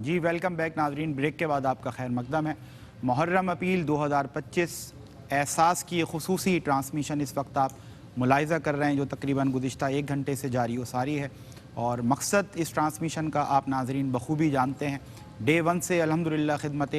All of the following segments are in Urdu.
جی ویلکم بیک ناظرین، بریک کے بعد آپ کا خیر مقدم ہے۔ محرم اپیل 2025 احساس کی خصوصی ٹرانسمیشن اس وقت آپ ملاحظہ کر رہے ہیں، جو تقریباً گزشتہ 1 گھنٹے سے جاری و ساری ہے، اور مقصد اس ٹرانسمیشن کا آپ ناظرین بخوبی جانتے ہیں۔ ڈے 1 سے الحمدللہ خدمت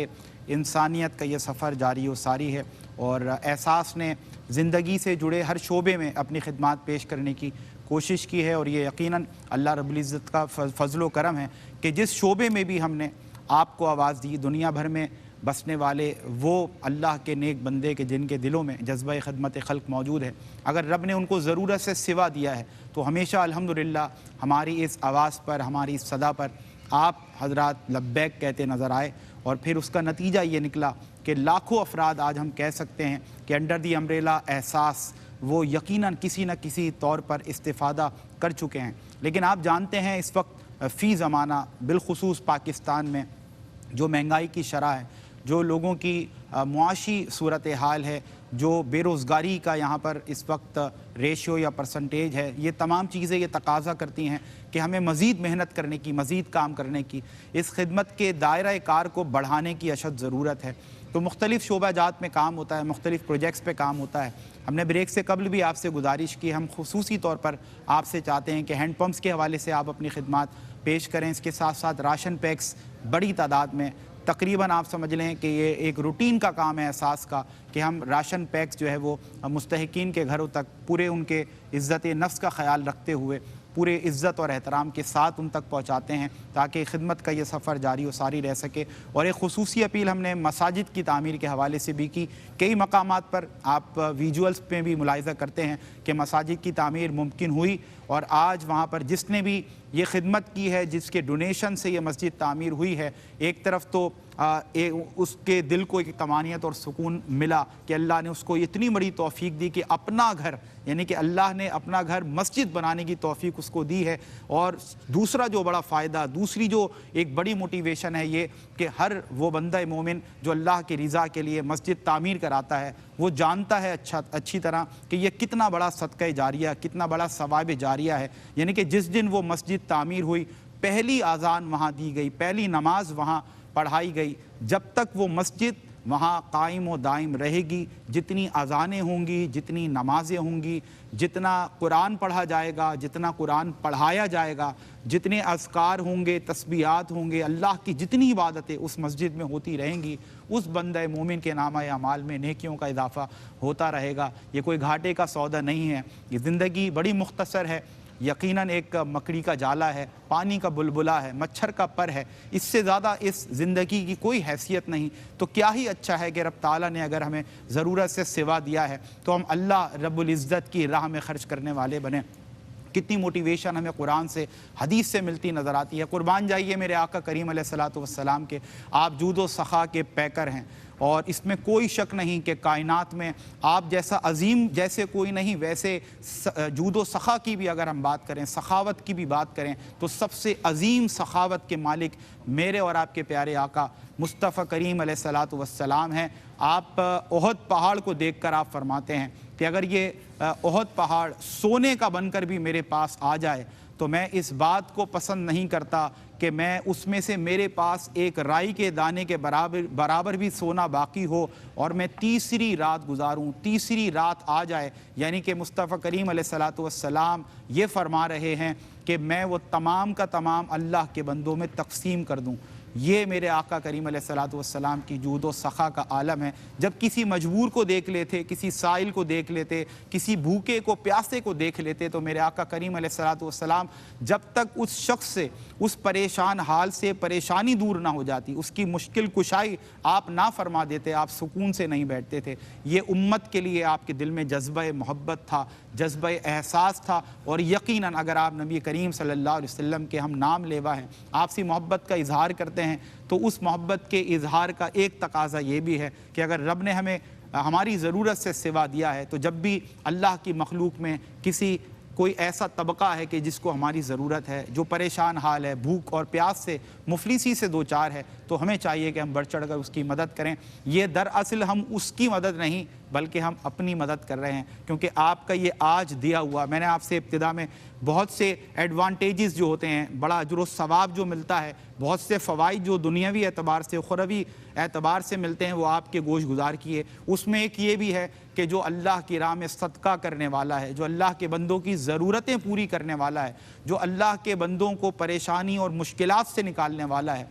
انسانیت کا یہ سفر جاری و ساری ہے، اور احساس نے زندگی سے جڑے ہر شعبے میں اپنی خدمات پیش کرنے کی کوشش کی ہے، اور یہ یقیناً اللہ رب العزت کا فضل و کرم ہے کہ جس شعبے میں بھی ہم نے آپ کو آواز دی، دنیا بھر میں بسنے والے وہ اللہ کے نیک بندے کے جن کے دلوں میں جذبہ خدمت خلق موجود ہے، اگر رب نے ان کو ضرورت سے سوا دیا ہے تو ہمیشہ الحمدللہ ہماری اس آواز پر، ہماری اس صدا پر آپ حضرات لبیک کہتے نظر آئے، اور پھر اس کا نتیجہ یہ نکلا کہ لاکھوں افراد آج ہم کہہ سکتے ہیں کہ انڈر دی امبریلا احساس وہ یقیناً کسی نہ کسی طور پر استفادہ کر چکے ہیں۔ لیکن آپ جانتے ہیں اس وقت فی زمانہ بالخصوص پاکستان میں جو مہنگائی کی شرح ہے، جو لوگوں کی معاشی صورتحال ہے، جو بے روزگاری کا یہاں پر اس وقت ریشیو یا پرسنٹیج ہے، یہ تمام چیزیں یہ تقاضا کرتی ہیں کہ ہمیں مزید محنت کرنے کی، مزید کام کرنے کی، اس خدمت کے دائرہ کار کو بڑھانے کی اشد ضرورت ہے۔ تو مختلف شعبہ جات میں کام ہوتا ہے، مختلف پروجیکٹس پہ کام ہوتا ہے۔ ہم نے بریک سے قبل بھی آپ سے گزارش کی، ہم خصوصی طور پر آپ سے چاہتے ہیں کہ ہینڈ پمپس کے حوالے سے آپ اپنی خدمات پیش کریں، اس کے ساتھ ساتھ راشن پیکس بڑی تعداد میں، تقریباً آپ سمجھ لیں کہ یہ ایک روٹین کا کام ہے احساس کا کہ ہم راشن پیکس جو ہے وہ مستحقین کے گھروں تک پورے ان کے عزت نفس کا خیال رکھتے ہوئے پورے عزت اور احترام کے ساتھ ان تک پہنچاتے ہیں، تاکہ خدمت کا یہ سفر جاری و ساری رہ سکے۔ اور ایک خصوصی اپیل ہم نے مساجد کی تعمیر کے حوالے سے بھی کی۔ کئی مقامات پر آپ ویجولز پہ بھی ملاحظہ کرتے ہیں کہ مساجد کی تعمیر ممکن ہوئی، اور آج وہاں پر جس نے بھی یہ خدمت کی ہے، جس کے ڈونیشن سے یہ مسجد تعمیر ہوئی ہے، ایک طرف تو اس کے دل کو ایک طمانینت اور سکون ملا کہ اللہ نے اس کو اتنی بڑی توفیق دی کہ اپنا گھر، یعنی کہ اللہ نے اپنا گھر مسجد بنانے کی توفیق اس کو دی ہے۔ اور دوسرا جو بڑا فائدہ، دوسری جو ایک بڑی موٹیویشن ہے یہ کہ ہر وہ بندہ مومن جو اللہ کی رضا کے لیے مسجد تعمیر کراتا ہے، وہ جانتا ہے اچھی طرح کہ یہ کتنا بڑا صدقہ جاریہ، کتنا بڑا ثواب جاریہ ہے۔ یعنی کہ جس دن وہ مسجد تعمیر ہوئی، پہلی اذان وہاں دی گئی، پہلی نماز وہاں پڑھائی گئی، جب تک وہ مسجد وہاں قائم و دائم رہے گی، جتنی اذانیں ہوں گی، جتنی نمازیں ہوں گی، جتنا قرآن پڑھا جائے گا، جتنا قرآن پڑھایا جائے گا، جتنے اذکار ہوں گے، تسبیحات ہوں گے، اللہ کی جتنی عبادتیں اس مسجد میں ہوتی رہیں گی، اس بندہ مومن کے نامہ اعمال میں نیکیوں کا اضافہ ہوتا رہے گا۔ یہ کوئی گھاٹے کا سودا نہیں ہے، یہ زندگی بڑی مختصر ہے، یقیناً ایک مکڑی کا جالا ہے، پانی کا بلبلا ہے، مچھر کا پر ہے، اس سے زیادہ اس زندگی کی کوئی حیثیت نہیں۔ تو کیا ہی اچھا ہے کہ رب تعالیٰ نے اگر ہمیں ضرورت سے سوا دیا ہے تو ہم اللہ رب العزت کی راہ میں خرچ کرنے والے بنیں۔ کتنی موٹیویشن ہمیں قرآن سے، حدیث سے ملتی نظر آتی ہے۔ قربان جائیے میرے آقا کریم علیہ الصلوۃ والسلام کے، آپ جود و سخا کے پیکر ہیں، اور اس میں کوئی شک نہیں کہ کائنات میں آپ جیسا عظیم جیسے کوئی نہیں، ویسے جود و سخا کی بھی اگر ہم بات کریں، سخاوت کی بھی بات کریں، تو سب سے عظیم سخاوت کے مالک میرے اور آپ کے پیارے آقا مصطفیٰ کریم علیہ الصلوۃ والسلام ہیں۔ آپ احد پہاڑ کو دیکھ کر آپ فرماتے ہیں کہ اگر یہ احد پہاڑ سونے کا بن کر بھی میرے پاس آ جائے تو میں اس بات کو پسند نہیں کرتا کہ میں اس میں سے میرے پاس ایک رائی کے دانے کے برابر بھی سونا باقی ہو، اور میں تیسری رات گزاروں، تیسری رات آ جائے، یعنی کہ مصطفیٰ کریم علیہ الصلوۃ والسلام یہ فرما رہے ہیں کہ میں وہ تمام کا تمام اللہ کے بندوں میں تقسیم کر دوں۔ یہ میرے آقا کریم علیہ الصلوۃ والسلام کی جود و سخا کا عالم ہے۔ جب کسی مجبور کو دیکھ لیتے، کسی سائل کو دیکھ لیتے، کسی بھوکے کو، پیاسے کو دیکھ لیتے، تو میرے آقا کریم علیہ الصلوۃ والسلام جب تک اس شخص سے، اس پریشان حال سے پریشانی دور نہ ہو جاتی، اس کی مشکل کشائی آپ نہ فرما دیتے، آپ سکون سے نہیں بیٹھتے تھے۔ یہ امت کے لیے آپ کے دل میں جذبہ محبت تھا، جذبہ احساس تھا، اور یقیناً اگر آپ نبی کریم صلی اللہ علیہ وسلم کے ہم نام لیوا ہیں، آپ سے محبت کا اظہار کرتے ہیں، تو اس محبت کے اظہار کا ایک تقاضا یہ بھی ہے کہ اگر رب نے ہمیں ہماری ضرورت سے سوا دیا ہے، تو جب بھی اللہ کی مخلوق میں کوئی ایسا طبقہ ہے کہ جس کو ہماری ضرورت ہے، جو پریشان حال ہے، بھوک اور پیاس سے، مفلسی سے دوچار ہے، تو ہمیں چاہیے کہ ہم بڑھ چڑھ کر اس کی مدد کریں۔ یہ دراصل ہم اس کی مدد نہیں بلکہ ہم اپنی مدد کر رہے ہیں، کیونکہ آپ کا یہ آج دیا ہوا، میں نے آپ سے ابتدا میں بہت سے ایڈوانٹیجز جو ہوتے ہیں، بڑا اجر و ثواب جو ملتا ہے، بہت سے فوائد جو دنیاوی اعتبار سے اخروی اعتبار سے ملتے ہیں، وہ آپ کے گوش گزار کیے۔ اس میں ایک یہ بھی ہے کہ جو اللہ کی راہ میں صدقہ کرنے والا ہے، جو اللہ کے بندوں کی ضرورتیں پوری کرنے والا ہے، جو اللہ کے بندوں کو پریشانی اور مشکلات سے نکالنے والا ہے،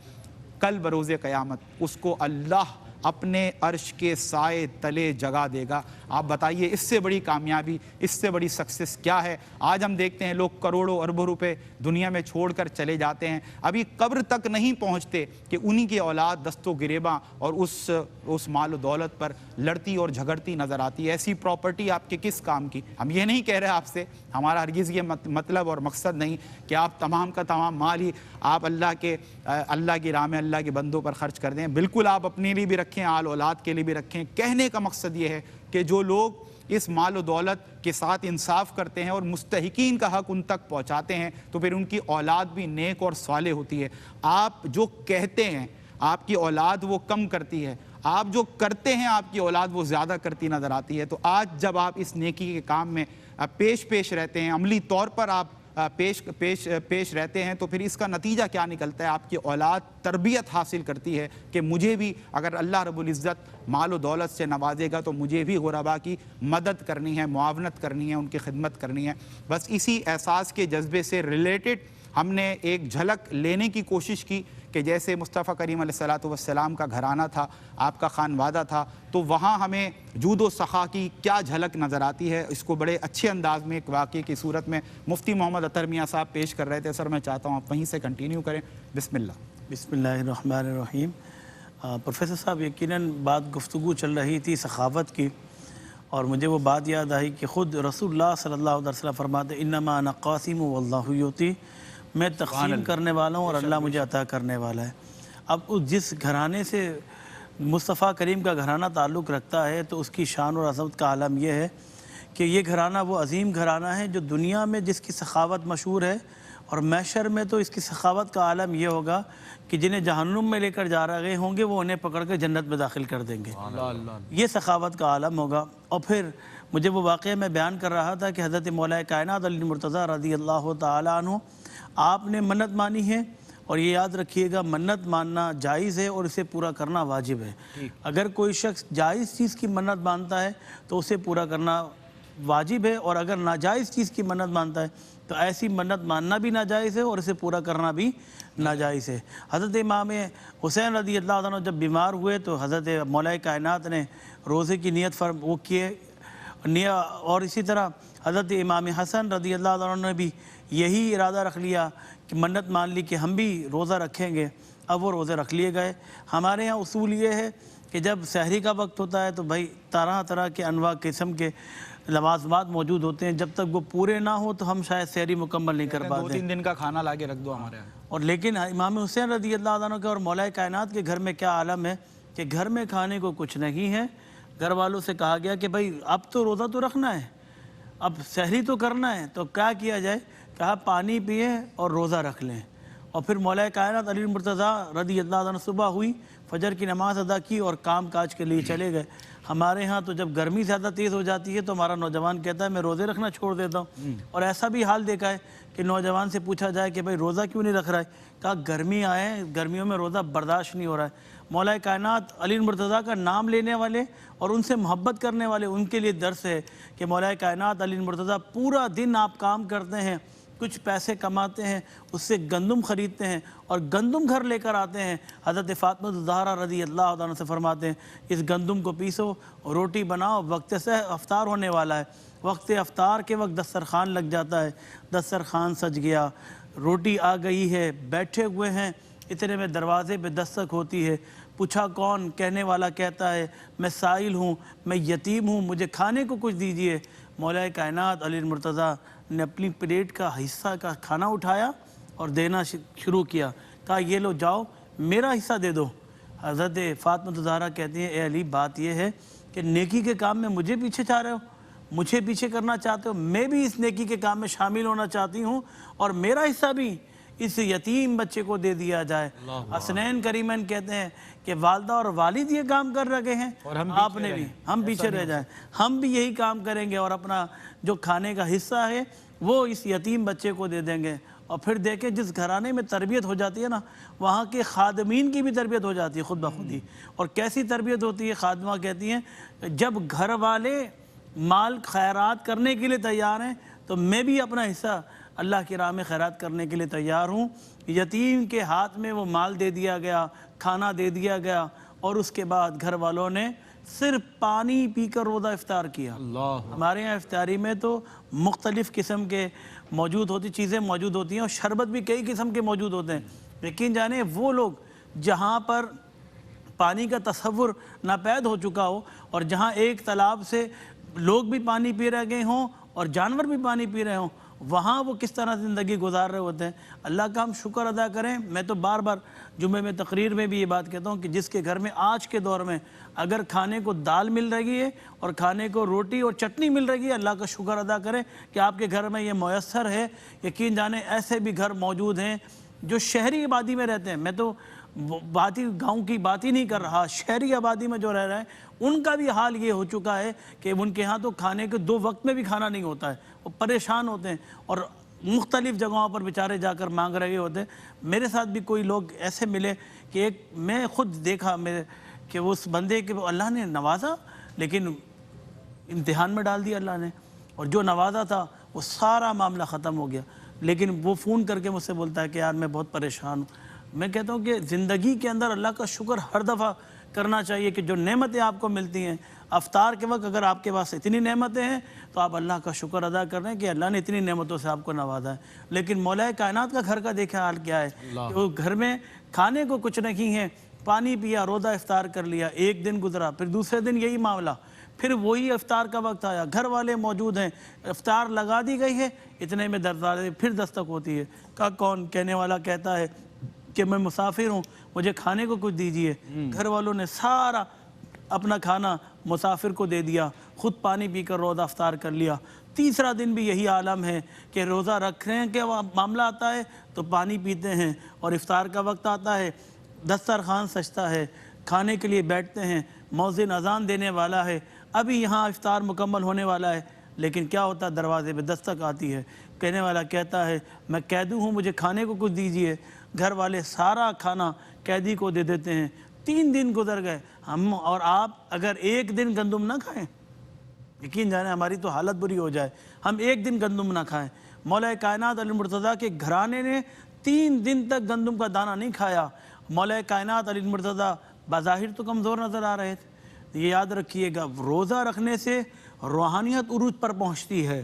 کل بروز قیامت اس کو اللہ اپنے عرش کے سائے تلے جگہ دے گا۔ آپ بتائیے اس سے بڑی کامیابی، اس سے بڑی سکسس کیا ہے؟ آج ہم دیکھتے ہیں لوگ کروڑوں اربوں روپے دنیا میں چھوڑ کر چلے جاتے ہیں، ابھی قبر تک نہیں پہنچتے کہ انہی کی اولاد دست و گریباں اور اس مال و دولت پر لڑتی اور جھگڑتی نظر آتی ہے۔ ایسی پراپرٹی آپ کے کس کام کی؟ ہم یہ نہیں کہہ رہے آپ سے، ہمارا ہرگز یہ مطلب اور مقصد نہیں کہ آپ تمام کا تمام مال ہی آپ اللہ کی راہ میں اللہ کے بندوں پر خرچ کر دیں۔ بالکل آپ اپنے لیے بھی رکھیں، آل اولاد کے لیے بھی رکھیں۔ کہنے کا مقصد یہ ہے کہ جو لوگ اس مال و دولت کے ساتھ انصاف کرتے ہیں اور مستحقین کا حق ان تک پہنچاتے ہیں، تو پھر ان کی اولاد بھی نیک اور صالح ہوتی ہے۔ آپ جو کہتے ہیں آپ کی اولاد وہ کم کرتی ہے، آپ جو کرتے ہیں آپ کی اولاد وہ زیادہ کرتی نظر آتی ہے۔ تو آج جب آپ اس نیکی کے کام میں پیش رہتے ہیں، عملی طور پر آپ پیش رہتے ہیں، تو پھر اس کا نتیجہ کیا نکلتا ہے؟ آپ کی اولاد تربیت حاصل کرتی ہے کہ مجھے بھی اگر اللہ رب العزت مال و دولت سے نوازے گا تو مجھے بھی غربا کی مدد کرنی ہے، معاونت کرنی ہے، ان کی خدمت کرنی ہے۔ بس اسی احساس کے جذبے سے ریلیٹڈ ہم نے ایک جھلک لینے کی کوشش کی کہ جیسے مصطفیٰ کریم علیہ السلام کا گھرانہ تھا، آپ کا خانوادہ تھا، تو وہاں ہمیں جود و سخا کی کیا جھلک نظر آتی ہے، اس کو بڑے اچھے انداز میں ایک واقعے کی صورت میں مفتی محمد عطر میاں صاحب پیش کر رہے تھے۔ سر میں چاہتا ہوں آپ وہیں سے کنٹینیو کریں۔ بسم اللہ۔ بسم اللہ الرحمن الرحیم۔ پروفیسر صاحب، یقیناً بات گفتگو چل رہی تھی سخاوت کی، اور مجھے وہ بات یاد آئی کہ خود رسول اللہ صلی اللہ علیہ وسلم فرماتے انما انا قاسم واللہ یعطی، میں تقسیم کرنے والا ہوں اور اللہ مجھے عطا کرنے والا ہے۔ اب جس گھرانے سے مصطفیٰ کریم کا گھرانہ تعلق رکھتا ہے تو اس کی شان اور عظمت کا عالم یہ ہے کہ یہ گھرانہ وہ عظیم گھرانہ ہے جو دنیا میں جس کی سخاوت مشہور ہے، اور محشر میں تو اس کی سخاوت کا عالم یہ ہوگا کہ جنہیں جہنم میں لے کر جا رہے ہوں گے وہ انہیں پکڑ کے جنت میں داخل کر دیں گے۔ یہ سخاوت کا عالم ہوگا۔ اور پھر مجھے وہ واقعہ میں بیان کر رہا تھا کہ حضرت مولا کائنات علی مرتضیٰ رضی اللہ تعالیٰ عنہ، آپ نے منت مانی ہے، اور یہ یاد رکھیے گا منت ماننا جائز ہے اور اسے پورا کرنا واجب ہے۔ اگر کوئی شخص جائز چیز کی منت مانتا ہے تو اسے پورا کرنا واجب ہے، اور اگر ناجائز چیز کی منت مانتا ہے تو ایسی منت ماننا بھی ناجائز ہے اور اسے پورا کرنا بھی ناجائز ہے۔ حضرت امام حسین رضی اللہ عنہ جب بیمار ہوئے تو حضرت مولا کائنات نے روزے کی نیت وہ کیے، اور اسی طرح حضرت امام حسن رضی اللہ عنہ نے بھی یہی ارادہ رکھ لیا کہ منت مان لی کہ ہم بھی روزہ رکھیں گے۔ اب وہ روزے رکھ لیے گئے۔ ہمارے ہاں اصول یہ ہے کہ جب سحری کا وقت ہوتا ہے تو بھائی طرح طرح کے انواع قسم کے لوازمات موجود ہوتے ہیں، جب تک وہ پورے نہ ہو تو ہم شاید سحری مکمل نہیں کر پاتے۔ 2-3 دن کا کھانا لا کے رکھ دو ہمارے یہاں۔ اور لیکن امام حسین رضی اللہ عنہ کے اور مولا کائنات کے گھر میں کیا عالم ہے کہ گھر میں کھانے کو کچھ نہیں ہے۔ گھر والوں سے کہا گیا کہ بھائی اب تو روزہ تو رکھنا ہے، اب سحری تو کرنا ہے، تو کیا جائے؟ کہا پانی پیے اور روزہ رکھ لیں۔ اور پھر مولا کائنات علی مرتضیٰ رضی اللہ عنہ صبح ہوئی، فجر کی نماز ادا کی اور کام کاج کے لیے چلے گئے۔ ہمارے ہاں تو جب گرمی زیادہ تیز ہو جاتی ہے تو ہمارا نوجوان کہتا ہے میں روزے رکھنا چھوڑ دیتا ہوں، اور ایسا بھی حال دیکھا ہے کہ نوجوان سے پوچھا جائے کہ بھائی روزہ کیوں نہیں رکھ رہا ہے؟ کہا گرمی آئے، گرمیوں میں روزہ برداشت نہیں ہو رہا ہے۔ مولا کائنات علی مرتضیٰ کا نام لینے والے اور ان سے محبت کرنے والے ان کے لیے درس ہے کہ مولا کائنات علی مرتضیٰ پورا دن آپ کام کرتے ہیں، کچھ پیسے کماتے ہیں، اس سے گندم خریدتے ہیں اور گندم گھر لے کر آتے ہیں۔ حضرت فاطمہ الزہرا رضی اللہ عنہ سے فرماتے ہیں اس گندم کو پیسو، روٹی بناؤ، وقت سے افطار ہونے والا ہے۔ وقت افطار کے وقت دسترخوان لگ جاتا ہے، دسترخوان سج گیا، روٹی آ گئی ہے، بیٹھے ہوئے ہیں، اتنے میں دروازے پہ دستک ہوتی ہے۔ پوچھا کون؟ کہنے والا کہتا ہے میں سائل ہوں، میں یتیم ہوں، مجھے کھانے کو کچھ دیجئے۔ مولا کائنات علی مرتضیٰ نے اپنی پلیٹ کا حصہ کا کھانا اٹھایا اور دینا شروع کیا۔ کہا یہ لو جاؤ میرا حصہ دے دو۔ حضرت فاطمہ الزہرا کہتی ہیں اے علی بات یہ ہے کہ نیکی کے کام میں مجھے پیچھے چاہ رہے ہو، مجھے پیچھے کرنا چاہتے ہو، میں بھی اس نیکی کے کام میں شامل ہونا چاہتی ہوں اور میرا حصہ بھی اس یتیم بچے کو دے دیا جائے۔ حسنین کریمین کہتے ہیں کہ والدہ اور والد یہ کام کر رکھے ہیں، آپ نے بھی، ہم پیچھے رہ جائیں، ہم بھی یہی کام کریں گے اور اپنا جو کھانے کا حصہ ہے وہ اس یتیم بچے کو دے دیں گے۔ اور پھر دیکھیں جس گھرانے میں تربیت ہو جاتی ہے نا، وہاں کے خادمین کی بھی تربیت ہو جاتی ہے خود بخود ہی۔ اور کیسی تربیت ہوتی ہے؟ خادمہ کہتی ہیں جب گھر والے مال خیرات کرنے کے لیے تیار ہیں تو میں بھی اپنا حصہ اللہ کی راہ میں خیرات کرنے کے لیے تیار ہوں۔ یتیم کے ہاتھ میں وہ مال دے دیا گیا، کھانا دے دیا گیا، اور اس کے بعد گھر والوں نے صرف پانی پی کر روزہ افطار کیا۔ ہمارے یہاں افطاری میں تو مختلف قسم کے چیزیں موجود ہوتی ہیں، اور شربت بھی کئی قسم کے موجود ہوتے ہیں، لیکن جانے وہ لوگ جہاں پر پانی کا تصور ناپید ہو چکا ہو، اور جہاں ایک تالاب سے لوگ بھی پانی پی رہے ہوں اور جانور بھی پانی پی رہے ہوں، وہاں وہ کس طرح زندگی گزار رہے ہوتے ہیں۔ اللہ کا ہم شکر ادا کریں۔ میں تو بار بار جمعے میں تقریر میں بھی یہ بات کہتا ہوں کہ جس کے گھر میں آج کے دور میں اگر کھانے کو دال مل رہی ہے اور کھانے کو روٹی اور چٹنی مل رہی ہے، اللہ کا شکر ادا کریں کہ آپ کے گھر میں یہ میسر ہے۔ یقین جانیں ایسے بھی گھر موجود ہیں جو شہری آبادی میں رہتے ہیں، میں تو گاؤں کی بات ہی نہیں کر رہا، شہری آبادی میں جو رہ رہے ہیں ان کا بھی حال یہ ہو چکا ہے کہ ان کے ہاں تو کھانے کے 2 وقت میں بھی کھانا نہیں ہوتا ہے، وہ پریشان ہوتے ہیں اور مختلف جگہوں پر بیچارے جا کر مانگ رہے ہوتے ہیں۔ میرے ساتھ بھی کوئی لوگ ایسے ملے کہ میں خود دیکھا کہ اس بندے کے اللہ نے نوازا لیکن امتحان میں ڈال دیا اللہ نے، اور جو نوازا تھا وہ سارا معاملہ ختم ہو گیا، لیکن وہ فون کر کے مجھ سے بولتا ہے کہ یار میں بہت پریشان ہوں۔ میں کہتا ہوں کہ زندگی کے اندر اللہ کا شکر ہر دفعہ کرنا چاہیے کہ جو نعمتیں آپ کو ملتی ہیں افطار کے وقت، اگر آپ کے پاس اتنی نعمتیں ہیں تو آپ اللہ کا شکر ادا کر رہے ہیں کہ اللہ نے اتنی نعمتوں سے آپ کو نوازا ہے۔ لیکن مولا کائنات کا گھر کا دیکھا حال کیا ہے کہ وہ گھر میں کھانے کو کچھ نہیں ہے، پانی پیا، روزہ افطار کر لیا، ایک دن گزرا، پھر دوسرے دن یہی معاملہ، پھر وہی افطار کا وقت آیا، گھر والے موجود ہیں، افطار لگا دی گئی ہے، اتنے میں دروازے پھر دستک ہوتی ہے۔ کون کہنے والا کہتا ہے کہ میں مسافر ہوں، مجھے کھانے کو کچھ دیجئے۔ گھر والوں نے سارا اپنا کھانا مسافر کو دے دیا، خود پانی پی کر روزہ افطار کر لیا۔ تیسرا دن بھی یہی عالم ہے کہ روزہ رکھ رہے ہیں کہ معاملہ آتا ہے تو پانی پیتے ہیں، اور افطار کا وقت آتا ہے، دسترخوان سجتا ہے، کھانے کے لیے بیٹھتے ہیں، مؤذن اذان دینے والا ہے، ابھی یہاں افطار مکمل ہونے والا ہے، لیکن کیا ہوتا ہے؟ دروازے پہ دستک آتی ہے، کہنے والا کہتا ہے میں قیدی ہوں، مجھے کھانے کو کچھ دیجئے۔ گھر والے سارا کھانا قیدی کو دے دیتے ہیں۔ 3 دن گزر گئے، ہم اور آپ اگر ایک دن گندم نہ کھائیں، یقین جانے ہماری تو حالت بری ہو جائے، ہم ایک دن گندم نہ کھائیں۔ مولا کائنات علی مرتضیٰ کے گھرانے نے 3 دن تک گندم کا دانہ نہیں کھایا۔ مولا کائنات علی مرتضیٰ بظاہر تو کمزور نظر آ رہے تھے۔ یہ یاد رکھیے گا، روزہ رکھنے سے روحانیت عروج پر پہنچتی ہے۔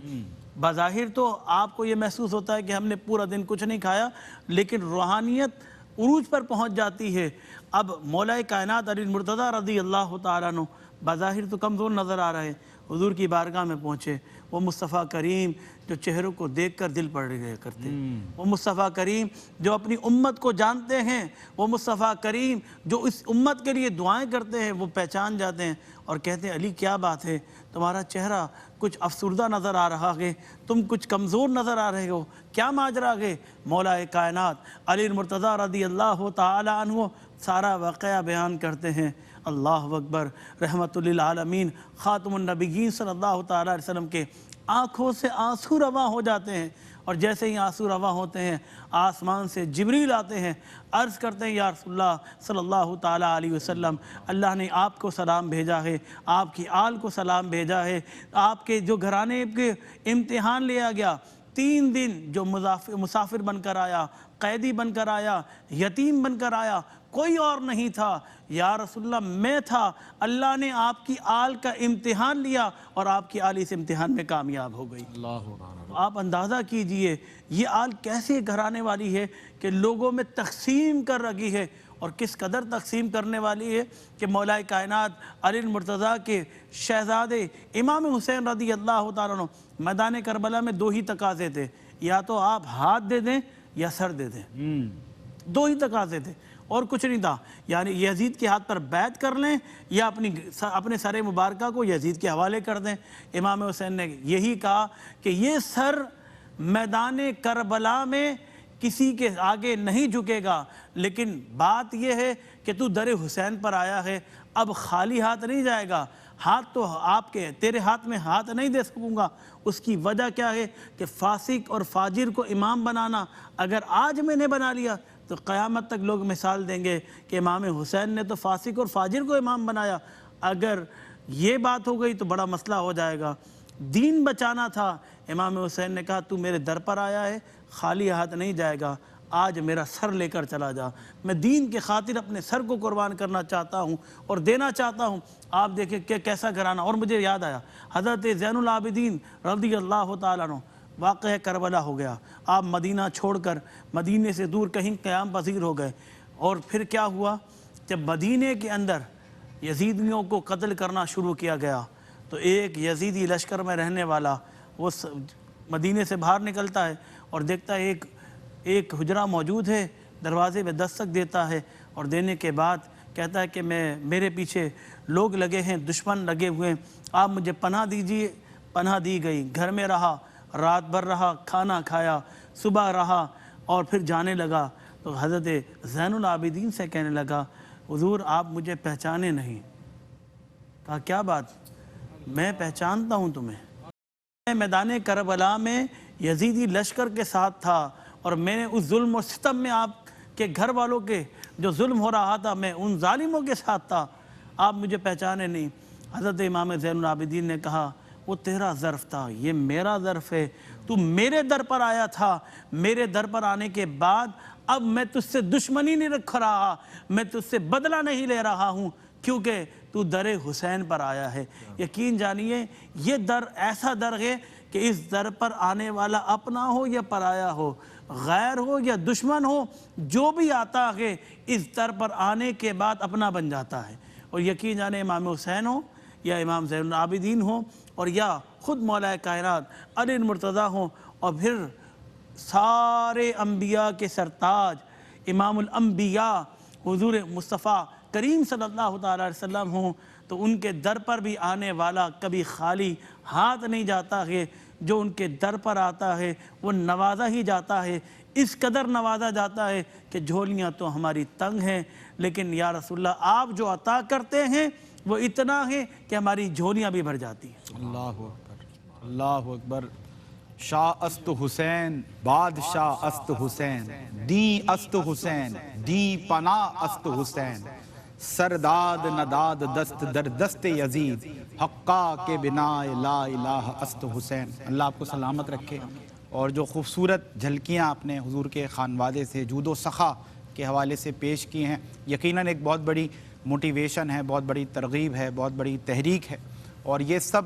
بظاہر تو آپ کو یہ محسوس ہوتا ہے کہ ہم نے پورا دن کچھ نہیں کھایا، لیکن روحانیت عروج پر پہنچ جاتی ہے۔ اب مولا کائنات علی مرتضیٰ رضی اللہ تعالیٰ عنہ بظاہر تو کمزور نظر آ رہے، حضور کی بارگاہ میں پہنچے۔ وہ مصطفیٰ کریم جو چہروں کو دیکھ کر دل پڑ گیا کرتے، وہ مصطفیٰ کریم جو اپنی امت کو جانتے ہیں، وہ مصطفیٰ کریم جو اس امت کے لیے دعائیں کرتے ہیں، وہ پہچان جاتے ہیں اور کہتے ہیں علی کیا بات ہے، تمہارا چہرہ کچھ افسردہ نظر آ رہا ہے، تم کچھ کمزور نظر آ رہے ہو، کیا ماجرا ہے؟ مولا کائنات علی مرتضیٰ رضی اللہ تعالی عنہ سارا واقعہ بیان کرتے ہیں۔ اللہ اکبر، رحمت للعالمین خاتم النبیین صلی اللہ تعالی علیہ وسلم کے آنکھوں سے آنسو رواں ہو جاتے ہیں، اور جیسے ہی آنسو رواں ہوتے ہیں آسمان سے جبریل آتے ہیں، عرض کرتے ہیں یا رسول اللہ صلی اللہ تعالی علیہ وسلم، اللہ نے آپ کو سلام بھیجا ہے، آپ کی آل کو سلام بھیجا ہے، آپ کے جو گھرانے کے امتحان لیا گیا، 3 دن جو مسافر بن کر آیا، قیدی بن کر آیا، یتیم بن کر آیا، کوئی اور نہیں تھا، یا رسول اللہ میں تھا، اللہ نے آپ کی آل کا امتحان لیا اور آپ کی آل اس امتحان میں کامیاب ہو گئی۔ آپ اندازہ کیجئے یہ آل کیسے گھرانے والی ہے کہ لوگوں میں تقسیم کر رکھی ہے، اور کس قدر تقسیم کرنے والی ہے کہ مولا کائنات علی مرتضیٰ کے شہزادے امام حسین رضی اللہ تعالیٰ عنہ میدان کربلا میں 2 ہی تقاضے تھے، یا تو آپ ہاتھ دے دیں یا سر دے دیں، 2 ہی تقاضے تھے اور کچھ نہیں تھا، یعنی یزید کے ہاتھ پر بیعت کر لیں یا اپنے سر مبارکہ کو یزید کے حوالے کر دیں۔ امام حسین نے یہی کہا کہ یہ سر میدان کربلا میں کسی کے آگے نہیں جھکے گا، لیکن بات یہ ہے کہ تو در حسین پر آیا ہے، اب خالی ہاتھ نہیں جائے گا، ہاتھ تو آپ کے تیرے ہاتھ میں ہاتھ نہیں دے سکوں گا۔ اس کی وجہ کیا ہے کہ فاسق اور فاجر کو امام بنانا اگر آج میں نے بنا لیا تو قیامت تک لوگ مثال دیں گے کہ امام حسین نے تو فاسق اور فاجر کو امام بنایا۔ اگر یہ بات ہو گئی تو بڑا مسئلہ ہو جائے گا۔ دین بچانا تھا، امام حسین نے کہا تو میرے در پر آیا ہے، خالی ہاتھ نہیں جائے گا، آج میرا سر لے کر چلا جا، میں دین کے خاطر اپنے سر کو قربان کرنا چاہتا ہوں اور دینا چاہتا ہوں۔ آپ دیکھیں کہ کیسا گھرانہ۔ اور مجھے یاد آیا حضرت زین العابدین رضی اللہ تعالیٰ عنہ، واقعہ کربلا ہو گیا، آپ مدینہ چھوڑ کر مدینے سے دور کہیں قیام پذیر ہو گئے، اور پھر کیا ہوا، جب مدینے کے اندر یزیدیوں کو قتل کرنا شروع کیا گیا تو ایک یزیدی لشکر میں رہنے والا وہ مدینے سے باہر نکلتا ہے اور دیکھتا ہے ایک حجرہ موجود ہے، دروازے پہ دستک دیتا ہے، اور دینے کے بعد کہتا ہے کہ میرے پیچھے لوگ لگے ہیں، دشمن لگے ہوئے ہیں، آپ مجھے پناہ دیجیے۔ پناہ دی گئی، گھر میں رہا، رات بھر رہا، کھانا کھایا، صبح رہا اور پھر جانے لگا تو حضرت زین العابدین سے کہنے لگا حضور آپ مجھے پہچانے نہیں۔ کہا کیا بات؟ میں پہچانتا ہوں تمہیں، میں میدان کربلا میں یزیدی لشکر کے ساتھ تھا اور میں نے اس ظلم و ستم میں آپ کے گھر والوں کے جو ظلم ہو رہا تھا میں ان ظالموں کے ساتھ تھا، آپ مجھے پہچانے نہیں۔ حضرت امام زین العابدین نے کہا وہ تیرا ظرف تھا، یہ میرا ظرف ہے، تو میرے در پر آیا تھا، میرے در پر آنے کے بعد اب میں تجھ سے دشمنی نہیں رکھ رہا، میں تجھ سے بدلہ نہیں لے رہا ہوں، کیونکہ تو در حسین پر آیا ہے۔ یقین جانیے یہ در ایسا در ہے کہ اس در پر آنے والا اپنا ہو یا پرایا ہو، غیر ہو یا دشمن ہو، جو بھی آتا ہے اس در پر آنے کے بعد اپنا بن جاتا ہے۔ اور یقین جانے امام حسین ہو یا امام زین العابدین ہو اور یا خود مولا کائنات علی المرتضیٰ ہوں، اور پھر سارے انبیاء کے سرتاج امام الانبیاء حضور مصطفیٰ کریم صلی اللہ تعالیٰ علیہ وسلم ہوں، تو ان کے در پر بھی آنے والا کبھی خالی ہاتھ نہیں جاتا ہے۔ جو ان کے در پر آتا ہے وہ نوازا ہی جاتا ہے، اس قدر نوازا جاتا ہے کہ جھولیاں تو ہماری تنگ ہیں، لیکن یا رسول اللہ آپ جو عطا کرتے ہیں وہ اتنا ہے کہ ہماری جھولیاں بھی بھر جاتی ہیں۔ اللہ اکبر، اللہ اکبر۔ شاہ است حسین، بادشاہ است حسین، دین است حسین، دین پناہ است حسین، سرداد نداد دست در دست یزید، حقا کے بنا لا الہ است حسین۔ اللہ آپ کو سلامت رکھے۔ اور جو خوبصورت جھلکیاں آپ نے حضور کے خانوادے سے جود و سخا کے حوالے سے پیش کی ہیں، یقیناً ایک بہت بڑی موٹیویشن ہے، بہت بڑی ترغیب ہے، بہت بڑی تحریک ہے، اور یہ سب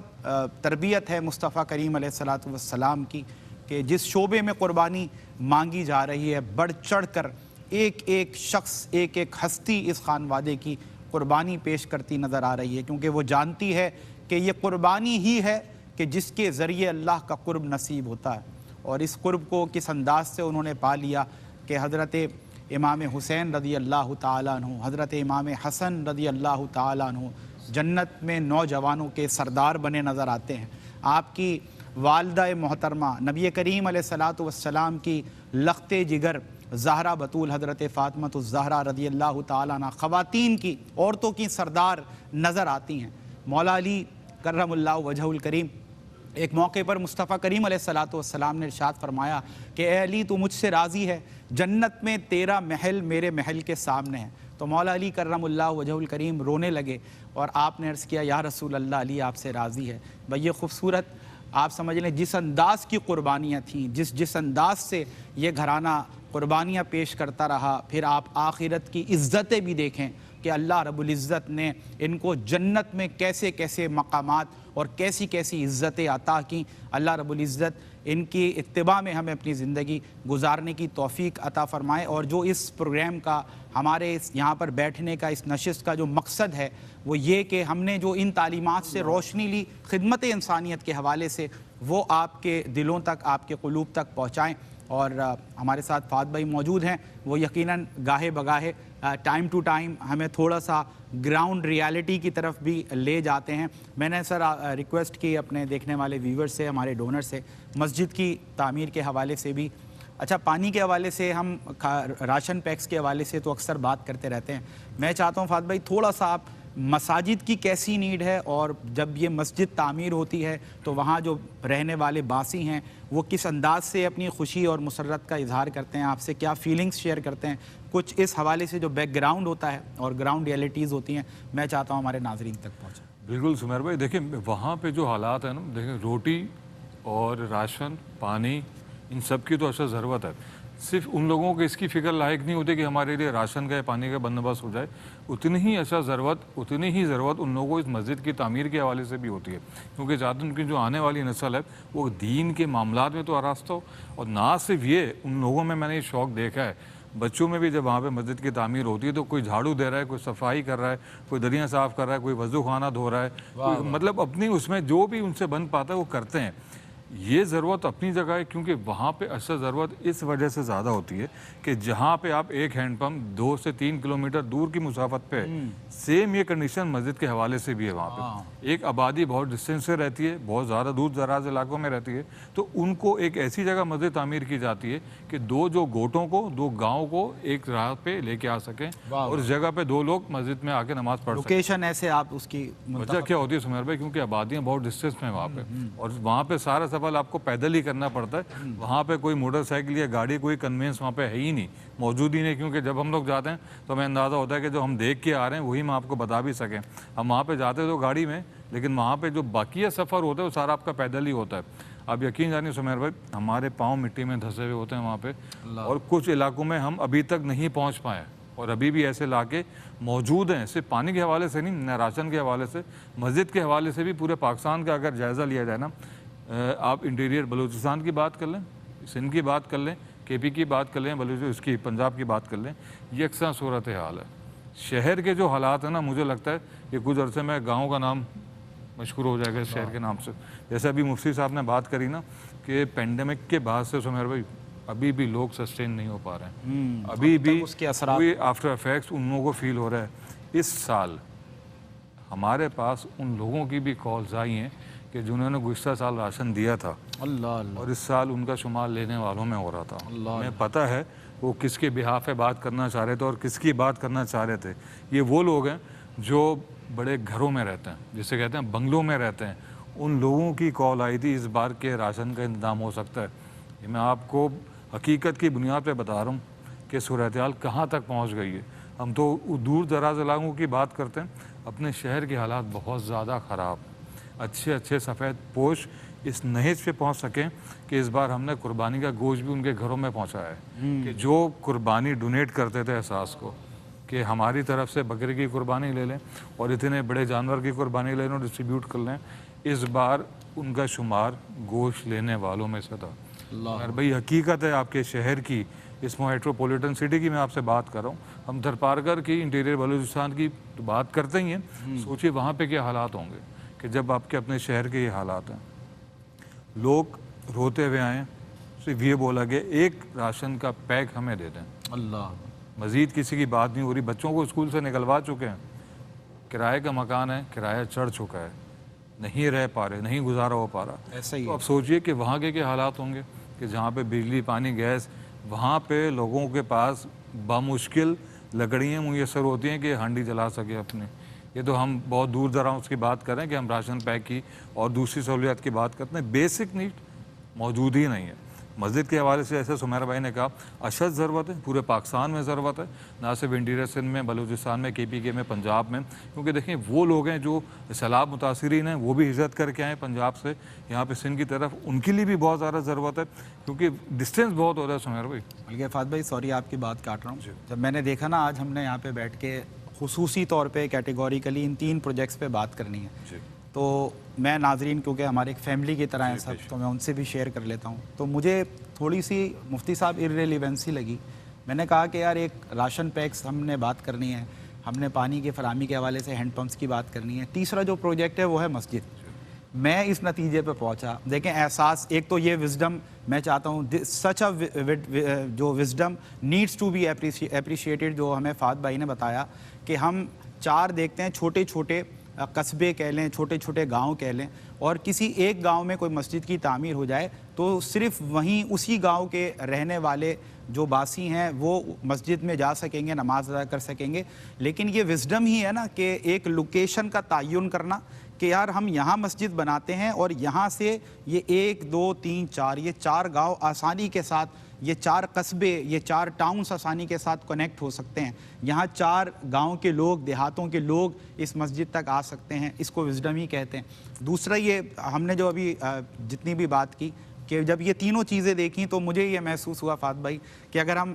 تربیت ہے مصطفیٰ کریم علیہ الصلاۃ والسلام کی کہ جس شعبے میں قربانی مانگی جا رہی ہے بڑھ چڑھ کر ایک ایک شخص، ایک ایک ہستی اس خانوادے کی قربانی پیش کرتی نظر آ رہی ہے، کیونکہ وہ جانتی ہے کہ یہ قربانی ہی ہے کہ جس کے ذریعے اللہ کا قرب نصیب ہوتا ہے۔ اور اس قرب کو کس انداز سے انہوں نے پا لیا کہ حضرت امام حسین رضی اللہ تعالیٰ عنہ، حضرت امام حسن رضی اللہ تعالیٰ عنہ جنت میں نوجوانوں کے سردار بنے نظر آتے ہیں۔ آپ کی والدہ محترمہ نبی کریم علیہ الصلاۃ والسلام کی لخت جگر زہرا بطول حضرت فاطمہ الزہرا رضی اللہ تعالیٰ عنہ خواتین کی، عورتوں کی سردار نظر آتی ہیں۔ مولا علی کرم اللہ وجہہ الکریم ایک موقع پر مصطفیٰ کریم علیہ الصلاۃ والسلام نے ارشاد فرمایا کہ اے علی تو مجھ سے راضی ہے، جنت میں تیرا محل میرے محل کے سامنے ہے۔ تو مولا علی کرم اللہ وجہہ الکریم رونے لگے اور آپ نے عرض کیا یا رسول اللہ علی آپ سے راضی ہے۔ بھئی یہ خوبصورت آپ سمجھ لیں جس انداز کی قربانیاں تھیں، جس انداز سے یہ گھرانہ قربانیاں پیش کرتا رہا، پھر آپ آخرت کی عزتیں بھی دیکھیں کہ اللہ رب العزت نے ان کو جنت میں کیسے کیسے مقامات اور کیسی کیسی عزتیں عطا کیں۔ اللہ رب العزت ان کی اتباع میں ہمیں اپنی زندگی گزارنے کی توفیق عطا فرمائے۔ اور جو اس پروگرام کا ہمارے یہاں پر بیٹھنے کا، اس نشست کا جو مقصد ہے وہ یہ کہ ہم نے جو ان تعلیمات سے روشنی لی خدمت انسانیت کے حوالے سے، وہ آپ کے دلوں تک، آپ کے قلوب تک پہنچائیں۔ اور ہمارے ساتھ فہد بھائی موجود ہیں، وہ یقیناً گاہے بگاہے ٹائم ٹو ٹائم ہمیں تھوڑا سا گراؤنڈ ریالٹی کی طرف بھی لے جاتے ہیں۔ میں نے سر ریکویسٹ کی اپنے دیکھنے والے ویور سے، ہمارے ڈونر سے، مسجد کی تعمیر کے حوالے سے بھی اچھا پانی کے حوالے سے ہم راشن پیکس کے حوالے سے تو اکثر بات کرتے رہتے ہیں. میں چاہتا ہوں فہد بھائی تھوڑا سا آپ مساجد کی کیسی نیڈ ہے اور جب یہ مسجد تعمیر ہوتی ہے تو وہاں جو رہنے والے باسی ہیں وہ کس انداز سے اپنی خوشی اور مسرت کا اظہار کرتے ہیں, آپ سے کیا فیلنگز شیئر کرتے ہیں, کچھ اس حوالے سے جو بیک گراؤنڈ ہوتا ہے اور گراؤنڈ ریئلٹیز ہوتی ہیں میں چاہتا ہوں ہمارے ناظرین تک پہنچیں. بالکل سمیر بھائی, دیکھیں وہاں پہ جو حالات ہیں نا, دیکھیں روٹی اور راشن پانی ان سب کی تو اچھا ضرورت ہے. صرف ان لوگوں کو اس کی فکر لاحق نہیں ہوتی کہ ہمارے لیے راشن کا یا پانی کا بندوبست ہو جائے, اتنی ہی ضرورت ان لوگوں کو اس مسجد کی تعمیر کے حوالے سے بھی ہوتی ہے, کیونکہ زیادہ ان کی جو آنے والی نسل ہے وہ دین کے معاملات میں تو آراستہ ہو. اور نہ صرف یہ, ان لوگوں میں نے یہ شوق دیکھا ہے, بچوں میں بھی جب وہاں پہ مسجد کی تعمیر ہوتی ہے تو کوئی جھاڑو دے رہا ہے, کوئی صفائی کر رہا ہے, کوئی دریا صاف کر رہا ہے, کوئی وضو خانہ دھو رہا ہے, مطلب اپنی اس میں جو بھی ان سے بن پاتا ہے وہ کرتے ہیں. یہ ضرورت اپنی جگہ ہے, کیونکہ وہاں پہ اچھا ضرورت اس وجہ سے زیادہ ہوتی ہے کہ جہاں پہ آپ ایک ہینڈ پمپ 2 سے 3 کلومیٹر دور کی مسافت پہ, سیم یہ کنڈیشن مسجد کے حوالے سے بھی ہے. وہاں پہ ایک آبادی بہت ڈسٹینس سے رہتی ہے, بہت زیادہ دور دراز علاقوں میں رہتی ہے, تو ان کو ایک ایسی جگہ مسجد تعمیر کی جاتی ہے کہ جو گوٹوں کو, 2 گاؤں کو ایک راہ پہ لے کے آ سکیں اور اس جگہ پہ 2 لوگ مسجد میں آ کے نماز پڑھ سکیں. لوکیشن ایسے آپ اس کی وجہ کیا ہوتی ہے سمیر بھائی, کیونکہ آبادیاں بہت ڈسٹینس میں وہاں پہ, اور وہاں پہ سارا سفر آپ کو پیدل ہی کرنا پڑتا ہے. وہاں پہ کوئی موٹر سائیکل یا گاڑی, کوئی کنوینس وہاں پہ ہے ہی نہیں, موجود ہی نہیں, کیونکہ جب ہم لوگ جاتے ہیں تو ہمیں اندازہ ہوتا ہے کہ جو ہم دیکھ کے آ رہے ہیں وہی ہم آپ کو بتا بھی سکیں. ہم وہاں پہ جاتے تو گاڑی میں, لیکن وہاں پہ جو باقی سفر ہوتا ہے وہ سارا آپ کا پیدل ہی ہوتا ہے. آپ یقین جانیے سمیر بھائی, ہمارے پاؤں مٹی میں دھسے ہوئے ہوتے ہیں وہاں پہ, اور کچھ علاقوں میں ہم ابھی تک نہیں پہنچ پائے, اور ابھی بھی ایسے علاقے موجود ہیں. صرف پانی کے حوالے سے نہیں, نہ راشن کے حوالے سے, مسجد کے حوالے سے بھی پورے پاکستان کا اگر جائزہ لیا جائے نا, آپ انٹیریئر بلوچستان کی بات کر لیں, سندھ کی بات کر لیں, کے پی کی بات کر لیں, اس کی پنجاب کی بات کر لیں, یکساں صورت حال ہے. شہر کے جو حالات ہیں نا, مجھے لگتا ہے کہ کچھ عرصے میں گاؤں کا نام مشہور ہو جائے گا اس شہر کے نام سے. جیسے ابھی مفتی صاحب نے بات کری نا کہ پینڈیمک کے بعد سے سمیر بھائی ابھی بھی لوگ سسٹین نہیں ہو پا رہے ہیں, ابھی بھی اس کے اثرات کوئی آفٹر افیکٹس ان لوگوں کو فیل ہو رہا ہے. اس سال ہمارے پاس ان لوگوں کی بھی کالز آئی ہیں کہ جنہوں نے گزشتہ سال راشن دیا تھا, اور اس سال ان کا شمار لینے والوں میں ہو رہا تھا. ہمیں پتہ ہے وہ کس کے بہاف پہ بات کرنا چاہ رہے تھے اور کس کی بات کرنا چاہ رہے تھے. یہ وہ لوگ ہیں جو بڑے گھروں میں رہتے ہیں, جسے کہتے ہیں بنگلوں میں رہتے ہیں. ان لوگوں کی کال آئی تھی اس بار کے راشن کا انتظام ہو سکتا ہے. یہ میں آپ کو حقیقت کی بنیاد پہ بتا رہا ہوں کہ صورتحال کہاں تک پہنچ گئی ہے. ہم تو دور دراز علاقوں کی بات کرتے ہیں, اپنے شہر کے حالات بہت زیادہ خراب. اچھے سفید پوش اس نہج پہ پہنچ سکیں کہ اس بار ہم نے قربانی کا گوشت بھی ان کے گھروں میں پہنچایا ہے, کہ جو قربانی ڈونیٹ کرتے تھے احساس کو کہ ہماری طرف سے بکرے کی قربانی لے لیں اور اتنے بڑے جانور کی قربانی لے لیں اور ڈسٹریبیوٹ کر لیں, اس بار ان کا شمار گوشت لینے والوں میں سے تھا. اور بھائی حقیقت ہے آپ کے شہر کی, اس میٹروپولیٹن سٹی کی میں آپ سے بات کر رہا ہوں. ہم تھرپارکر کی, انٹیریئر بلوچستان کی تو بات کرتے ہی ہیں, سوچیے وہاں پہ کیا حالات ہوں گے کہ جب آپ کے اپنے شہر کے یہ حالات ہیں. لوگ روتے ہوئے آئیں, صرف یہ بولا کہ ایک راشن کا پیک ہمیں دے دیں, اللہ, مزید کسی کی بات نہیں ہو رہی. بچوں کو اسکول سے نکلوا چکے ہیں, کرائے کا مکان ہے, کرایہ چڑھ چکا ہے, نہیں رہ پا رہے, نہیں گزارا ہو پا رہا. ایسا ہی تو اب سوچئے کہ وہاں کے کیا حالات ہوں گے کہ جہاں پہ بجلی پانی گیس, وہاں پہ لوگوں کے پاس بامشکل لکڑیاں میسر ہوتی ہیں کہ ہانڈی جلا سکے اپنے. یہ تو ہم بہت دور دراز کی بات کریں کہ ہم راشن پیک کی اور دوسری سہولیات کی بات کرتے ہیں, بیسک نیڈ موجود ہی نہیں ہے. مسجد کے حوالے سے ایسے سمیر بھائی نے کہا اشد ضرورت ہے, پورے پاکستان میں ضرورت ہے, نہ صرف انٹیریئر سندھ میں, بلوچستان میں, کے پی کے میں, پنجاب میں. کیونکہ دیکھیں وہ لوگ ہیں جو سیلاب متاثرین ہیں, وہ بھی ہجرت کر کے آئے پنجاب سے یہاں پہ سندھ کی طرف, ان کے لیے بھی بہت زیادہ ضرورت ہے کیونکہ ڈسٹینس بہت ہوتا ہے سمیر بھائی. بلکہ فہد بھائی سوری آپ کی بات کاٹ رہا ہوں, جب میں نے دیکھا نا آج ہم نے یہاں پہ بیٹھ کے خصوصی طور پہ کیٹیگوریکلی ان 3 پروجیکٹس پہ بات کرنی ہے, تو میں ناظرین کیونکہ ہمارے ایک فیملی کی طرح ہیں سب, تو میں ان سے بھی شیئر کر لیتا ہوں. تو مجھے تھوڑی سی مفتی صاحب ارریلیونسی لگی. میں نے کہا کہ یار ایک راشن پیکس ہم نے بات کرنی ہے, ہم نے پانی کی فراہمی کے حوالے سے ہینڈ پمپس کی بات کرنی ہے, تیسرا جو پروجیکٹ ہے وہ ہے مسجد. میں اس نتیجے پہ پہنچا, دیکھیں احساس, ایک تو یہ وزڈم میں چاہتا ہوں, سچ جو wisdom needs to be appreciated, جو ہمیں فہد بھائی نے بتایا کہ ہم 4 دیکھتے ہیں چھوٹے چھوٹے قصبے کہہ لیں، چھوٹے چھوٹے گاؤں کہہ لیں، اور کسی ایک گاؤں میں کوئی مسجد کی تعمیر ہو جائے تو صرف وہیں اسی گاؤں کے رہنے والے جو باسی ہیں وہ مسجد میں جا سکیں گے، نماز ادا کر سکیں گے. لیکن یہ وزڈم ہی ہے نا کہ ایک لوکیشن کا تعین کرنا کہ یار ہم یہاں مسجد بناتے ہیں اور یہاں سے یہ 1 2 3 4 یہ 4 گاؤں آسانی کے ساتھ، یہ 4 قصبے، یہ 4 ٹاؤنز آسانی کے ساتھ کنیکٹ ہو سکتے ہیں. یہاں 4 گاؤں کے لوگ، دیہاتوں کے لوگ اس مسجد تک آ سکتے ہیں. اس کو وزڈم ہی کہتے ہیں. دوسرا یہ ہم نے جو ابھی جتنی بھی بات کی کہ جب یہ تینوں چیزیں دیکھیں تو مجھے یہ محسوس ہوا فات بھائی کہ اگر ہم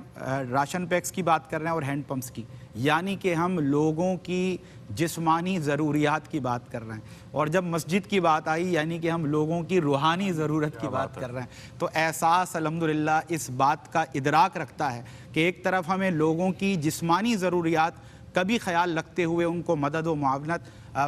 راشن پیکس کی بات کر رہے ہیں اور ہینڈ پمپس کی، یعنی کہ ہم لوگوں کی جسمانی ضروریات کی بات کر رہے ہیں، اور جب مسجد کی بات آئی یعنی کہ ہم لوگوں کی روحانی ضرورت کی بات کر رہے ہیں. تو احساس الحمدللہ اس بات کا ادراک رکھتا ہے کہ ایک طرف ہمیں لوگوں کی جسمانی ضروریات کا بھی خیال رکھتے ہوئے ان کو مدد و معاونت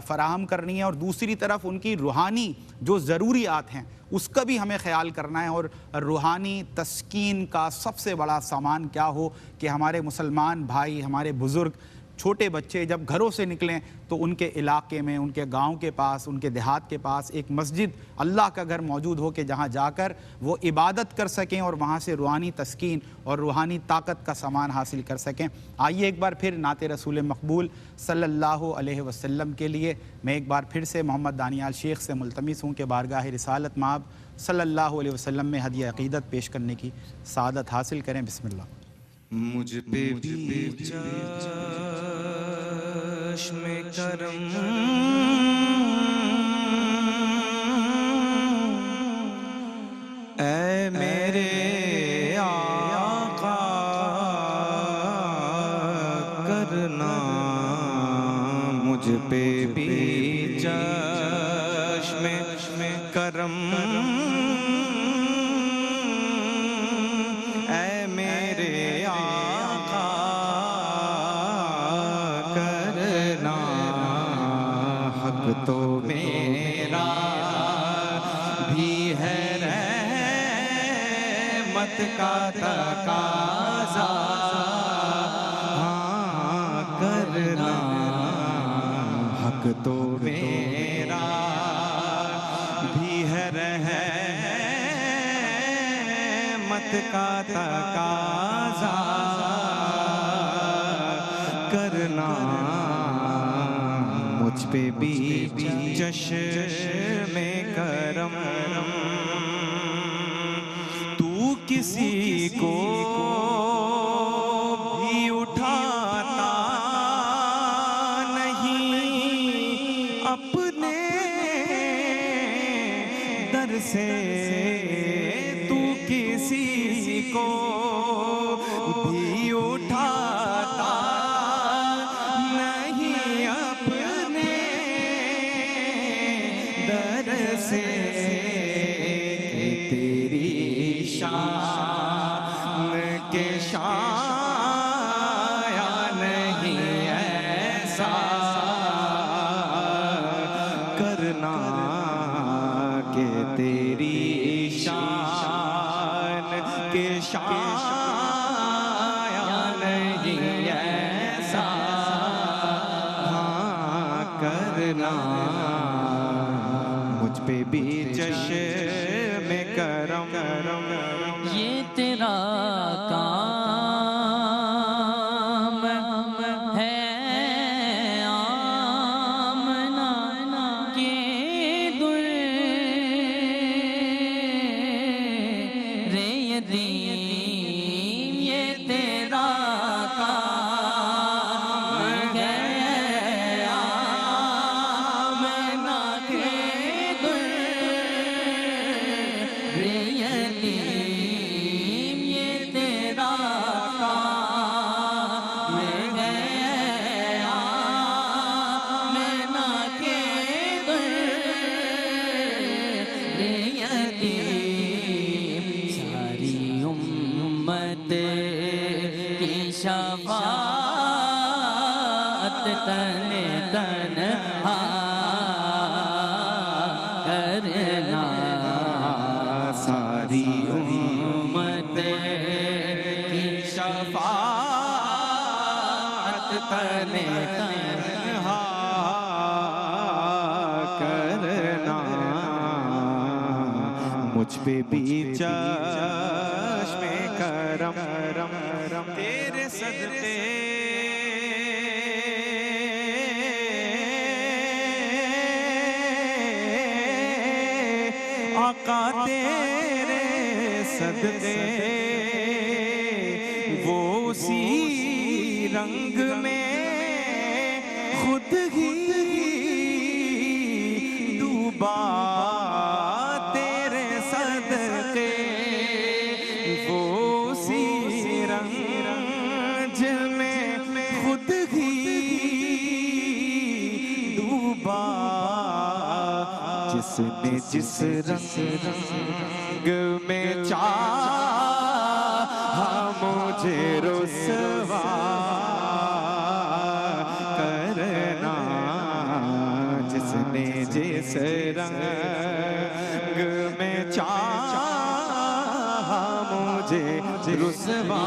فراہم کرنی ہے، اور دوسری طرف ان کی روحانی جو ضروریات ہیں اس کا بھی ہمیں خیال کرنا ہے. اور روحانی تسکین کا سب سے بڑا سامان کیا ہو کہ ہمارے مسلمان بھائی، ہمارے بزرگ، چھوٹے بچے جب گھروں سے نکلیں تو ان کے علاقے میں، ان کے گاؤں کے پاس، ان کے دیہات کے پاس ایک مسجد، اللہ کا گھر موجود ہو کہ جہاں جا کر وہ عبادت کر سکیں اور وہاں سے روحانی تسکین اور روحانی طاقت کا سامان حاصل کر سکیں. آئیے ایک بار پھر نعت رسول مقبول صلی اللہ علیہ وسلم کے لیے میں ایک بار پھر سے محمد دانیال شیخ سے ملتمس ہوں کہ بارگاہ رسالت مآب صلی اللہ علیہ وسلم میں ہدیہ عقیدت پیش کرنے کی سعادت حاصل کریں. بسم اللہ. مجھ پہ بھی چشم کرم اے میرے آقا کرنا، مجھ پہ بھی چشم کرم اے میرے آقا کرنا. حق تو میرا بھی ہے رحمت کا تقاضا کرنا. حق تو میرا بھی ہے رحمت کا تقاضا کرنا. مجھ پہ بھی چشم کرم، تو کسی کو بھی اٹھاتا نہیں اپنے در سے، تو کسی کو بھی اٹھاتا نہیں اپنے در سے. تیری شان کے شایا نہیں ایسا کرنا کہ تیری شان کے شایا نہیں ایسا کرنا. مجھ پہ بھی چشم کرم یہ تیرا کام ہے آمنا کے در یتیم، یہ تیرا کام ہے آمنا کے در یتیم، یہ تیرا کام ہے آمنا کے در یتیم. ساری امت کی شفاعت تن تنہا کرنا. ساری امت کی شفاعت تن تنہا مجھ پہ بھی چشم کرم تیرے صدقے آقا تیرے صدقے وہ اسی رنگ میں خود ہی ڈوبا تیرے صدقے وہ اسی رنج میں خود ہی ڈوبا جس نے جس رنگ میں چاہا مجھے رسوا کرنا جس نے جس رنگ میں چاہا مجھے رسوا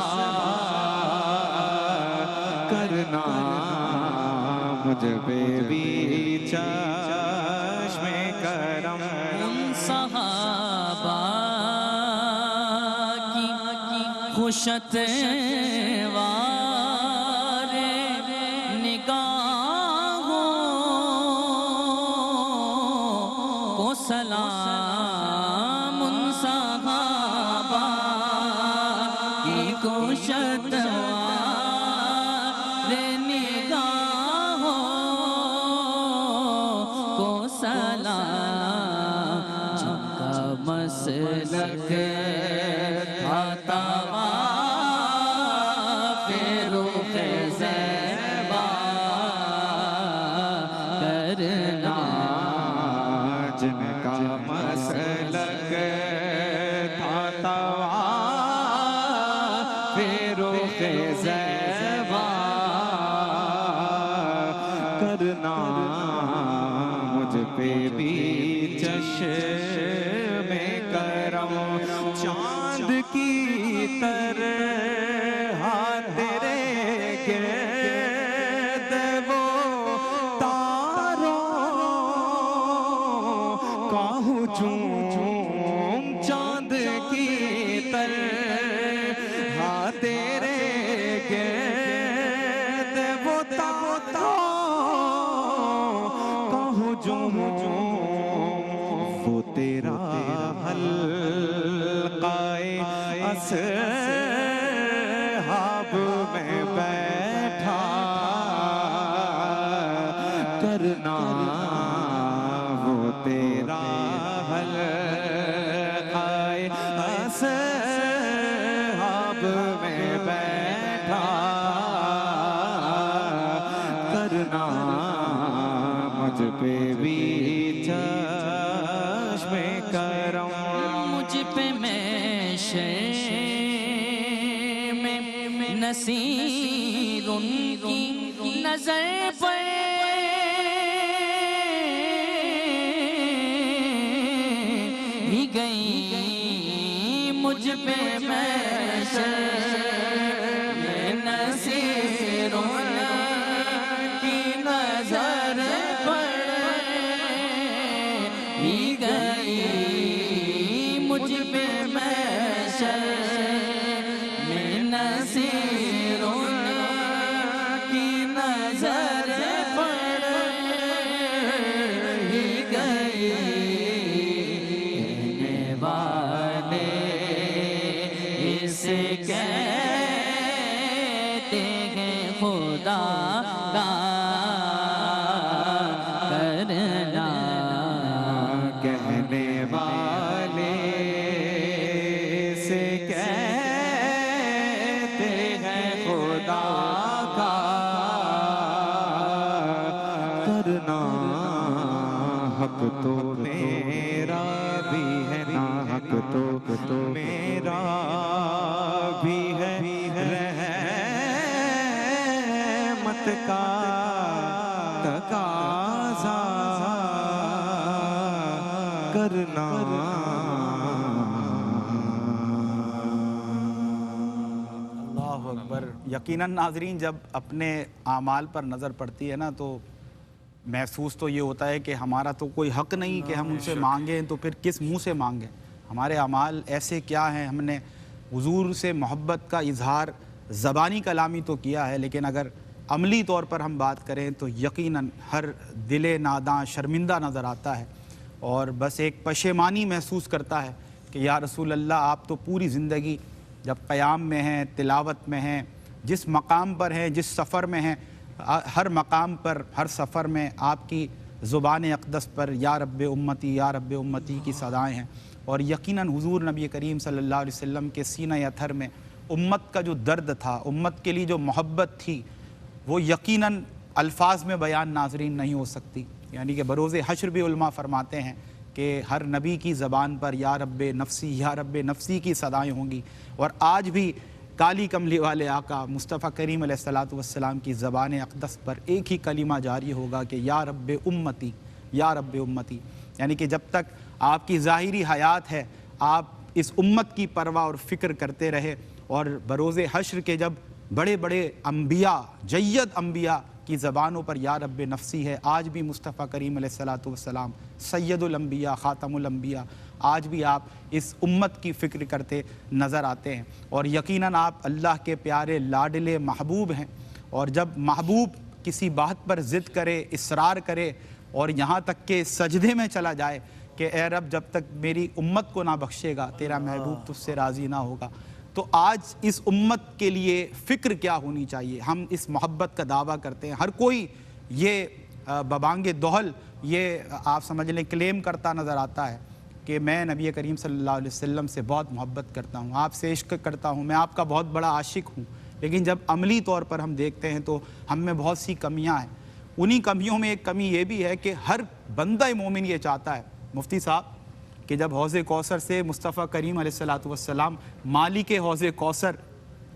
کرنا مجھ پہ بھی چشم کرم ان صحابہ کی خوشت وار نگاہوں کو سلام ان صحابہ کی خوشت وار نگاہوں کو سلام جن کا مسلک تھا طواف رخ زیبا کرنا جن کا مسلک تھا طواف رخ زیبا کرنا مجھ پہ بھی چشم کرم چاند کی طرح تیرے گرد وہ تاروں کا ہجوم چاند کی طرح تیرے گرد وہ تاروں کا ہجوم وہ تیرا حلقۂ اصحاب میں بیٹھا کرنا وہ تیرا حلقۂ اصحاب میں بیٹھا کرنا مجھ پہ بھی چشم کرم مجھ پہ میشے میں نصیر ان کی نظر پڑ ہی گئی مجھ پہ میشے میں نصیر ان کی نظر پڑ ہی گئی مجھ پہ محشر میں نصیر ان کی نظر پڑ ہی گئی کہنے والے اسے کہتے ہیں خدا کا کرنا کہنے والے سے کہتے ہیں خدا کا کرنا حق تو میرا بھی ہے نا حق تو میرا بھی ہے رحمت کا تقاضا کرنا اللہ اکبر. یقیناً ناظرین جب اپنے اعمال پر نظر پڑتی ہے نا تو محسوس تو یہ ہوتا ہے کہ ہمارا تو کوئی حق نہیں کہ ہم ان سے مانگیں تو پھر کس منہ سے مانگیں. ہمارے اعمال ایسے کیا ہیں. ہم نے حضور سے محبت کا اظہار زبانی کلامی تو کیا ہے، لیکن اگر عملی طور پر ہم بات کریں تو یقیناً ہر دل ناداں شرمندہ نظر آتا ہے اور بس ایک پشیمانی محسوس کرتا ہے کہ یا رسول اللہ آپ تو پوری زندگی جب قیام میں ہیں، تلاوت میں ہیں، جس مقام پر ہیں، جس سفر میں ہیں، ہر مقام پر ہر سفر میں آپ کی زبان اقدس پر یا رب امتی کی صدائیں ہیں. اور یقیناً حضور نبی کریم صلی اللہ علیہ وسلم کے سینہ اطہر میں امت کا جو درد تھا، امت کے لیے جو محبت تھی، وہ یقیناً الفاظ میں بیان ناظرین نہیں ہو سکتی. یعنی کہ بروز حشر بھی علماء فرماتے ہیں کہ ہر نبی کی زبان پر یا رب نفسی کی صدائیں ہوں گی. اور آج بھی کالی کملی والے آقا مصطفیٰ کریم علیہ الصلوۃ والسلام کی زبان اقدس پر ایک ہی کلمہ جاری ہوگا کہ یا رب امتی. یعنی کہ جب تک آپ کی ظاہری حیات ہے آپ اس امت کی پرواہ اور فکر کرتے رہے. اور بروز حشر کے جب بڑے بڑے انبیاء، جید انبیاء کی زبانوں پر یا رب نفسی ہے، آج بھی مصطفیٰ کریم علیہ الصلوۃ والسلام سید الانبیاء، خاتم الانبیاء، آج بھی آپ اس امت کی فکر کرتے نظر آتے ہیں. اور یقیناً آپ اللہ کے پیارے لاڈلے محبوب ہیں. اور جب محبوب کسی بات پر ضد کرے، اصرار کرے اور یہاں تک کہ سجدے میں چلا جائے کہ اے رب جب تک میری امت کو نہ بخشے گا تیرا محبوب تجھ سے راضی نہ ہوگا، تو آج اس امت کے لیے فکر کیا ہونی چاہیے. ہم اس محبت کا دعویٰ کرتے ہیں، ہر کوئی یہ ببانگ دہل یہ آپ سمجھ لیں کلیم کرتا نظر آتا ہے کہ میں نبی کریم صلی اللہ علیہ وسلم سے بہت محبت کرتا ہوں، آپ سے عشق کرتا ہوں، میں آپ کا بہت بڑا عاشق ہوں. لیکن جب عملی طور پر ہم دیکھتے ہیں تو ہم میں بہت سی کمیاں ہیں. انہی کمیوں میں ایک کمی یہ بھی ہے کہ ہر بندہ مومن یہ چاہتا ہے مفتی صاحب کہ جب حوض کوثر سے مصطفیٰ کریم علیہ الصلوۃ والسلام مالک حوض کوثر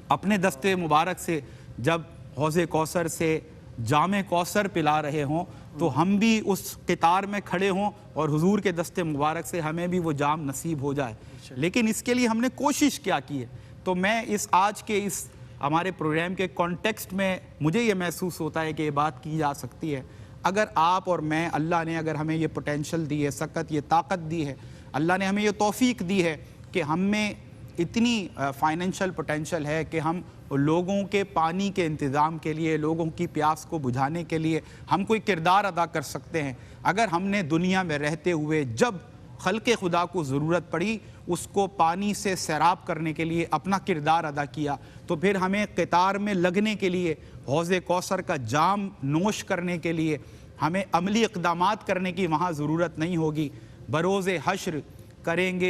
اپنے دستے مبارک سے جب حوض کوثر سے جام کوثر پلا رہے ہوں تو ہم بھی اس قطار میں کھڑے ہوں اور حضور کے دستے مبارک سے ہمیں بھی وہ جام نصیب ہو جائے. لیکن اس کے لیے ہم نے کوشش کیا کی ہے. تو میں اس آج کے اس ہمارے پروگرام کے کانٹیکسٹ میں مجھے یہ محسوس ہوتا ہے کہ یہ بات کی جا سکتی ہے. اگر آپ اور میں، اللہ نے اگر ہمیں یہ پوٹینشل دی ہے، سکت یہ طاقت دی ہے، اللہ نے ہمیں یہ توفیق دی ہے کہ ہم میں اتنی فائنینشل پوٹینشل ہے کہ ہم لوگوں کے پانی کے انتظام کے لیے، لوگوں کی پیاس کو بجھانے کے لیے ہم کوئی کردار ادا کر سکتے ہیں. اگر ہم نے دنیا میں رہتے ہوئے جب خلق خدا کو ضرورت پڑی اس کو پانی سے سیراب کرنے کے لیے اپنا کردار ادا کیا، تو پھر ہمیں قطار میں لگنے کے لیے، حوض کوثر کا جام نوش کرنے کے لیے ہمیں عملی اقدامات کرنے کی وہاں ضرورت نہیں ہوگی. بروز حشر کریں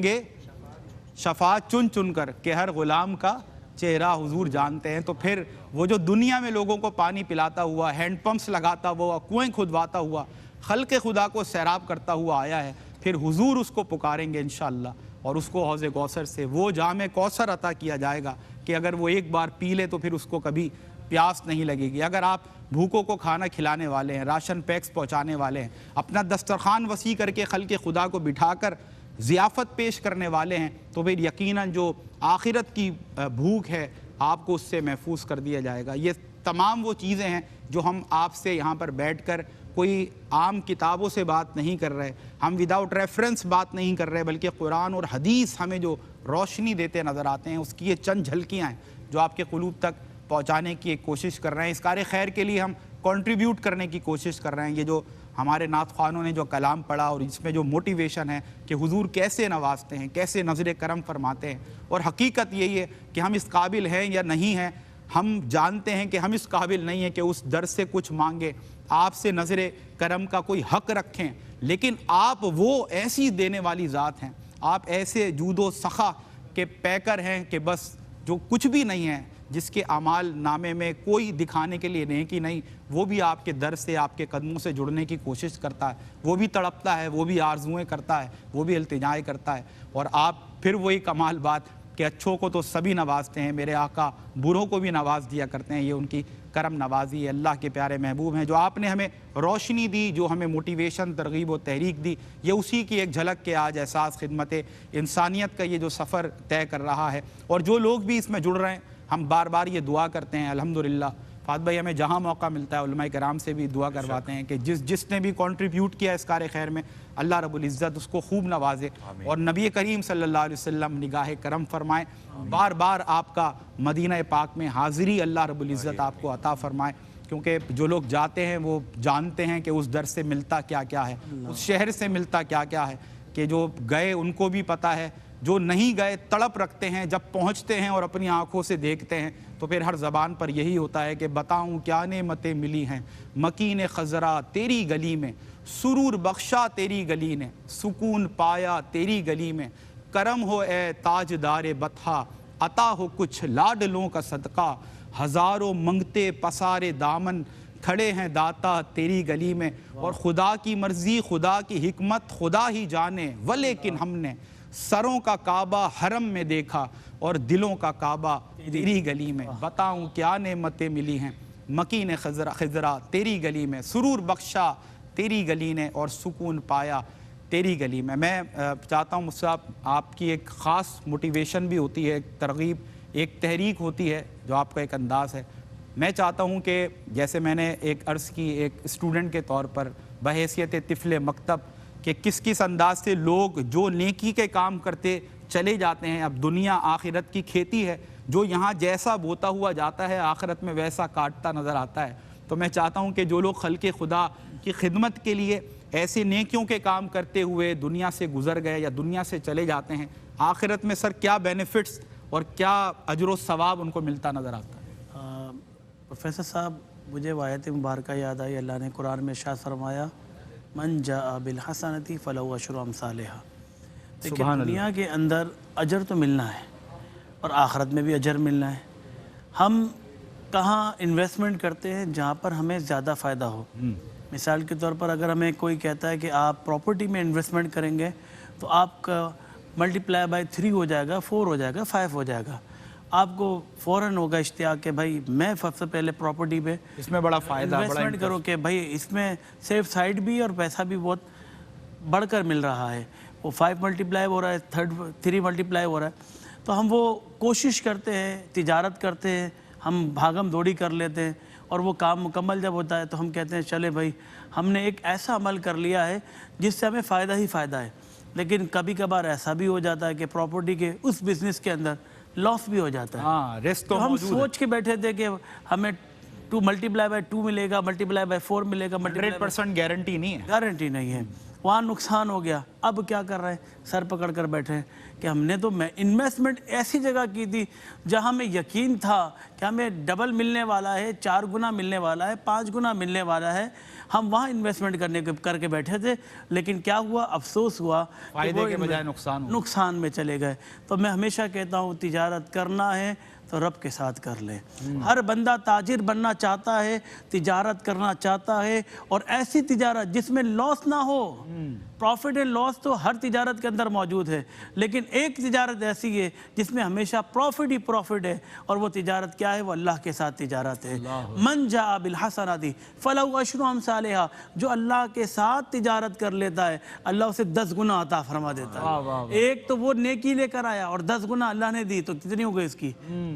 گے شفاعت چن چن کر کہ ہر غلام کا چہرہ حضور جانتے ہیں. تو پھر وہ جو دنیا میں لوگوں کو پانی پلاتا ہوا، ہینڈ پمپس لگاتا ہوا، کنویں کھدواتا ہوا، خلق خدا کو سیراب کرتا ہوا آیا ہے، پھر حضور اس کو پکاریں گے انشاءاللہ اور اس کو حوض کوثر سے وہ جام کوثر عطا کیا جائے گا کہ اگر وہ ایک بار پی لے تو پھر اس کو کبھی پیاس نہیں لگے گی. اگر آپ بھوکوں کو کھانا کھلانے والے ہیں، راشن پیکس پہنچانے والے ہیں، اپنا دسترخوان وسیع کر کے خلق خدا کو بٹھا کر ضیافت پیش کرنے والے ہیں، تو پھر یقیناً جو آخرت کی بھوک ہے آپ کو اس سے محفوظ کر دیا جائے گا. یہ تمام وہ چیزیں ہیں جو ہم آپ سے یہاں پر بیٹھ کر کوئی عام کتابوں سے بات نہیں کر رہے، ہم وداؤٹ ریفرنس بات نہیں کر رہے، بلکہ قرآن اور حدیث ہمیں جو روشنی دیتے نظر آتے ہیں اس کی یہ چند جھلکیاں ہیں جو آپ کے قلوب تک پہنچانے کی ایک کوشش کر رہے ہیں. اس کار خیر کے لیے ہم کنٹریبیوٹ کرنے کی کوشش کر رہے ہیں. یہ جو ہمارے نعت خوانوں نے جو کلام پڑھا اور اس میں جو موٹیویشن ہے کہ حضور کیسے نوازتے ہیں، کیسے نظر کرم فرماتے ہیں، اور حقیقت یہی ہے کہ ہم اس قابل ہیں یا نہیں ہیں. ہم جانتے ہیں کہ ہم اس قابل نہیں ہیں کہ اس در سے کچھ مانگے، آپ سے نظر کرم کا کوئی حق رکھیں، لیکن آپ وہ ایسی دینے والی ذات ہیں، آپ ایسے جود و سخا کے پیکر ہیں کہ بس جو کچھ بھی نہیں ہے، جس کے اعمال نامے میں کوئی دکھانے کے لیے نیکی نہیں، وہ بھی آپ کے در سے، آپ کے قدموں سے جڑنے کی کوشش کرتا ہے، وہ بھی تڑپتا ہے، وہ بھی آرزوئیں کرتا ہے، وہ بھی التجائیں کرتا ہے. اور آپ پھر وہی کمال بات کہ اچھوں کو تو سبھی نوازتے ہیں، میرے آقا بروں کو بھی نواز دیا کرتے ہیں. یہ ان کی کرم نوازی ہے. اللہ کے پیارے محبوب ہیں. جو آپ نے ہمیں روشنی دی، جو ہمیں موٹیویشن، ترغیب و تحریک دی، یہ اسی کی ایک جھلک کے آج احساس خدمت انسانیت کا یہ جو سفر طے کر رہا ہے. اور جو لوگ بھی اس میں جڑ رہے ہیں، ہم بار بار یہ دعا کرتے ہیں الحمدللہ فہد بھائی ہمیں جہاں موقع ملتا ہے علماء کرام سے بھی دعا کرواتے ہیں کہ جس نے بھی کنٹریبیوٹ کیا اس کار خیر میں اللہ رب العزت اس کو خوب نوازے اور نبی کریم صلی اللہ علیہ وسلم نگاہ کرم فرمائے، بار بار آپ کا مدینہ پاک میں حاضری اللہ رب العزت آپ کو عطا فرمائے، کیونکہ جو لوگ جاتے ہیں وہ جانتے ہیں کہ اس در سے ملتا کیا کیا ہے، اس شہر سے ملتا کیا کیا ہے، کہ جو گئے ان کو بھی پتہ ہے، جو نہیں گئے تڑپ رکھتے ہیں، جب پہنچتے ہیں اور اپنی آنکھوں سے دیکھتے ہیں تو پھر ہر زبان پر یہی ہوتا ہے کہ بتاؤں کیا نعمتیں ملی ہیں مکین خضرا تیری گلی میں، سرور بخشا تیری گلی نے، سکون پایا تیری گلی میں، کرم ہو اے تاجدار بطحا، عطا ہو کچھ لاڈلوں کا صدقہ، ہزاروں منگتے پسارے دامن، کھڑے ہیں داتا تیری گلی میں، اور خدا کی مرضی خدا کی حکمت خدا ہی جانے، ولیکن ہم نے سروں کا کعبہ حرم میں دیکھا اور دلوں کا کعبہ تیری گلی میں، بتاؤں کیا نعمتیں ملی ہیں مکین خضرا تیری گلی میں، سرور بخشا تیری گلی نے اور سکون پایا تیری گلی میں۔ میں چاہتا ہوں مجھ سے آپ کی ایک خاص موٹیویشن بھی ہوتی ہے، ایک ترغیب، ایک تحریک ہوتی ہے جو آپ کا ایک انداز ہے۔ میں چاہتا ہوں کہ جیسے میں نے ایک عرض کی ایک اسٹوڈنٹ کے طور پر بحیثیت طفل مکتب کہ کس کس انداز سے لوگ جو نیکی کے کام کرتے چلے جاتے ہیں، اب دنیا آخرت کی کھیتی ہے، جو یہاں جیسا بوتا ہوا جاتا ہے آخرت میں ویسا کاٹتا نظر آتا ہے۔ تو میں چاہتا ہوں کہ جو لوگ خلق خدا کی خدمت کے لیے ایسے نیکیوں کے کام کرتے ہوئے دنیا سے گزر گئے یا دنیا سے چلے جاتے ہیں، آخرت میں سر کیا بینیفٹس اور کیا اجر و ثواب ان کو ملتا نظر آتا ہے؟ پروفیسر صاحب مجھے وہ آیت مبارکہ یاد آئی، اللہ نے قرآن میں ارشاد فرمایا من جاء بالحسنۃ فلہ عشر امثالھا۔ دیکھیں دنیا کے اندر اجر تو ملنا ہے اور آخرت میں بھی اجر ملنا ہے۔ ہم کہاں انویسٹمنٹ کرتے ہیں جہاں پر ہمیں زیادہ فائدہ ہو۔ مثال کے طور پر اگر ہمیں کوئی کہتا ہے کہ آپ پراپرٹی میں انویسٹمنٹ کریں گے تو آپ کا ملٹیپلائی بائی 3 ہو جائے گا، 4 ہو جائے گا، 5 ہو جائے گا، آپ کو فوراً ہوگا اشتیاق کہ بھائی میں سب سے پہلے پراپرٹی پہ اس میں بڑا فائدہ، انویسٹمنٹ کرو کہ بھائی اس میں سیف سائڈ بھی اور پیسہ بھی بہت بڑھ کر مل رہا ہے، وہ 5 ملٹیپلائی ہو رہا ہے، 3 ملٹیپلائی ہو رہا ہے۔ تو ہم وہ کوشش کرتے ہیں، تجارت کرتے ہیں، ہم بھاگم دوڑی کر لیتے ہیں، اور وہ کام مکمل جب ہوتا ہے تو ہم کہتے ہیں چلے بھائی ہم نے ایک ایسا عمل کر لیا ہے جس سے ہمیں فائدہ ہی فائدہ ہے۔ لیکن کبھی کبھار ایسا بھی ہو جاتا ہے کہ پراپرٹی کے اس بزنس کے اندر لاس بھی ہو جاتا ہے۔ ہاں رسک تو ہم سوچ کے بیٹھے تھے کہ ہمیں 2 ملٹیپلائی بائی 2 ملے گا، ملٹیپلائی بائی 4 ملے گا، 100% گارنٹی نہیں ہے، گارنٹی نہیں ہے، وہاں نقصان ہو گیا۔ اب کیا کر رہے ہیں؟ سر پکڑ کر بیٹھے ہیں کہ ہم نے تو انویسٹمنٹ ایسی جگہ کی تھی جہاں ہمیں یقین تھا کہ ہمیں ڈبل ملنے والا ہے، 4 گنا ملنے والا ہے، 5 گنا ملنے والا ہے، ہم وہاں انویسٹمنٹ کر کے بیٹھے تھے، لیکن کیا ہوا؟ افسوس ہوا کہ فائدے وہ کے بجائے نقصان میں چلے گئے۔ تو میں ہمیشہ کہتا ہوں تجارت کرنا ہے تو رب کے ساتھ کر لیں۔ ہر بندہ تاجر بننا چاہتا ہے، تجارت کرنا چاہتا ہے، اور ایسی تجارت جس میں لاس نہ ہو۔ پروفٹ اینڈ لاس تو ہر تجارت کے اندر موجود ہے، لیکن ایک تجارت ایسی ہے جس میں ہمیشہ پروفٹ ہی پروفٹ ہے، اور وہ تجارت کیا ہے؟ وہ اللہ کے ساتھ تجارت ہے۔ من جاء بالحسنۃ فلہ عشر امثالھا، جو اللہ کے ساتھ تجارت کر لیتا ہے اللہ اسے 10 گنا عطا فرما دیتا ہے۔ ایک تو وہ نیکی لے کر آیا اور 10 گنا اللہ نے دی، تو کتنی ہو گئی اس کی؟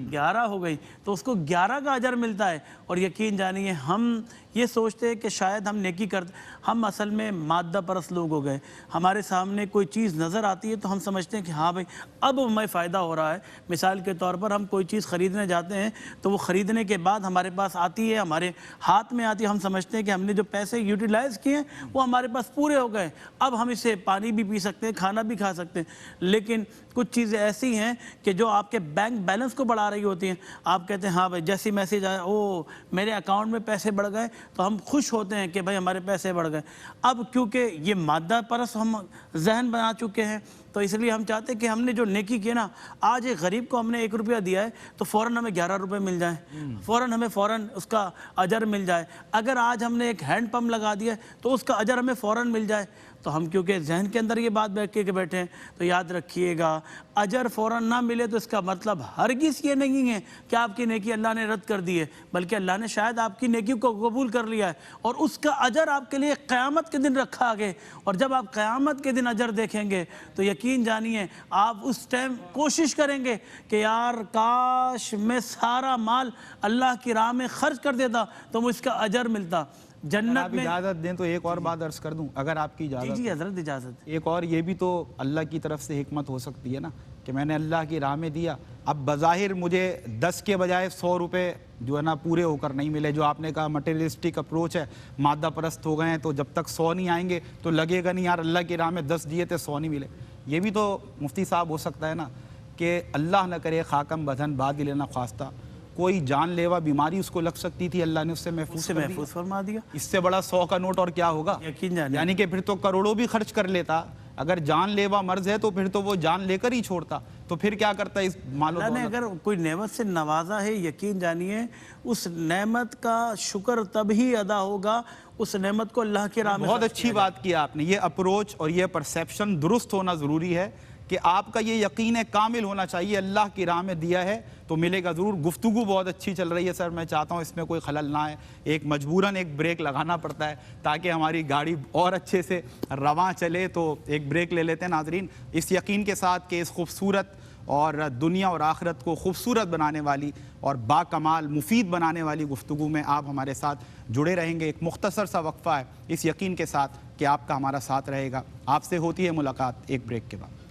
11 ہو گئی، تو اس کو 11 کا اجر ملتا ہے۔ اور یقین جانیے ہم یہ سوچتے ہیں کہ شاید ہم نیکی کرتے، ہم اصل میں مادہ پرست لوگ ہو گئے۔ ہمارے سامنے کوئی چیز نظر آتی ہے تو ہم سمجھتے ہیں کہ ہاں بھائی اب ہمیں فائدہ ہو رہا ہے۔ مثال کے طور پر ہم کوئی چیز خریدنے جاتے ہیں تو وہ خریدنے کے بعد ہمارے پاس آتی ہے، ہمارے ہاتھ میں آتی ہے، ہم سمجھتے ہیں کہ ہم نے جو پیسے یوٹیلائز کیے ہیں وہ ہمارے پاس پورے ہو گئے، اب ہم اسے پانی بھی پی سکتے ہیں، کھانا بھی کھا سکتے ہیں۔ لیکن کچھ چیزیں ایسی ہیں کہ جو آپ کے بینک بیلنس کو بڑھا رہی ہوتی ہیں۔ آپ کہتے ہیں ہاں بھائی جیسی میسیج آیا او میرے اکاؤنٹ میں پیسے بڑھ گئے، تو ہم خوش ہوتے ہیں کہ بھائی ہمارے پیسے بڑھ گئے۔ اب کیونکہ یہ مادہ پرست ہم ذہن بنا چکے ہیں، تو اس لیے ہم چاہتے ہیں کہ ہم نے جو نیکی کی نا، آج ایک غریب کو ہم نے 1 روپیہ دیا ہے تو فوراً ہمیں 11 روپے مل جائیں، فوراً اس کا اجر مل جائے۔ اگر آج ہم نے ایک ہینڈ پمپ لگا دیا ہے تو اس کا اجر ہمیں فوراً مل جائے۔ تو ہم کیونکہ ذہن کے اندر یہ بات بیٹھ کے بیٹھے ہیں تو یاد رکھیے گا اجر فوراً نہ ملے تو اس کا مطلب ہرگز یہ نہیں ہے کہ آپ کی نیکی اللہ نے رد کر دی ہے، بلکہ اللہ نے شاید آپ کی نیکی کو قبول کر لیا ہے اور اس کا اجر آپ کے لیے قیامت کے دن رکھا آگے، اور جب آپ قیامت کے دن اجر دیکھیں گے تو یقین جانیے آپ اس ٹائم کوشش کریں گے کہ یار کاش میں سارا مال اللہ کی راہ میں خرچ کر دیتا تو مجھ کا اجر ملتا جنت آپ میں۔ اجازت دیں تو ایک اور بات عرض کر دوں اگر آپ کی اجازت؟ جی حضرت اجازت۔ ایک اور یہ بھی تو اللہ کی طرف سے حکمت ہو سکتی ہے نا کہ میں نے اللہ کی راہ میں دیا، اب بظاہر مجھے 10 کے بجائے 100 روپے جو ہے نا پورے ہو کر نہیں ملے، جو آپ نے کہا مٹیریلسٹک اپروچ ہے، مادہ پرست ہو گئے ہیں تو جب تک 100 نہیں آئیں گے تو لگے گا نہیں یار اللہ کی راہ میں 10 دیے تھے 100 نہیں ملے۔ یہ بھی تو مفتی صاحب ہو سکتا ہے نا کہ اللہ نہ کرے خاکم بدھن بادل نہ خواستہ کوئی جان لیوا بیماری اس کو لگ سکتی تھی، اللہ نے اس سے محفوظ فرما دیا۔ اس سے بڑا 100 کا نوٹ اور کیا ہوگا؟ یقین جانیے۔ یعنی کہ پھر تو کروڑوں بھی خرچ کر لیتا، اگر جان لیوا مرض ہے تو پھر تو وہ جان لے کر ہی چھوڑتا، تو پھر کیا کرتا ہے اس مال و اللہ نے دولت؟ اگر کوئی نعمت سے نوازا ہے یقین جانیے اس نعمت کا شکر تب ہی ادا ہوگا، اس نعمت کو اللہ کے راہ میں۔ بہت اچھی بات کی آپ نے، یہ اپروچ اور یہ پرسیپشن درست ہونا ضروری ہے کہ آپ کا یہ یقین کامل ہونا چاہیے اللہ کی راہ میں دیا ہے تو ملے گا ضرور۔ گفتگو بہت اچھی چل رہی ہے سر، میں چاہتا ہوں اس میں کوئی خلل نہ آئے، ایک مجبوراً ایک بریک لگانا پڑتا ہے تاکہ ہماری گاڑی اور اچھے سے رواں چلے، تو ایک بریک لے لیتے ہیں ناظرین، اس یقین کے ساتھ کہ اس خوبصورت اور دنیا اور آخرت کو خوبصورت بنانے والی اور با کمال مفید بنانے والی گفتگو میں آپ ہمارے ساتھ جڑے رہیں گے۔ ایک مختصر سا وقفہ ہے اس یقین کے ساتھ کہ آپ کا ہمارا ساتھ رہے گا۔ آپ سے ہوتی ہے ملاقات ایک بریک کے بعد۔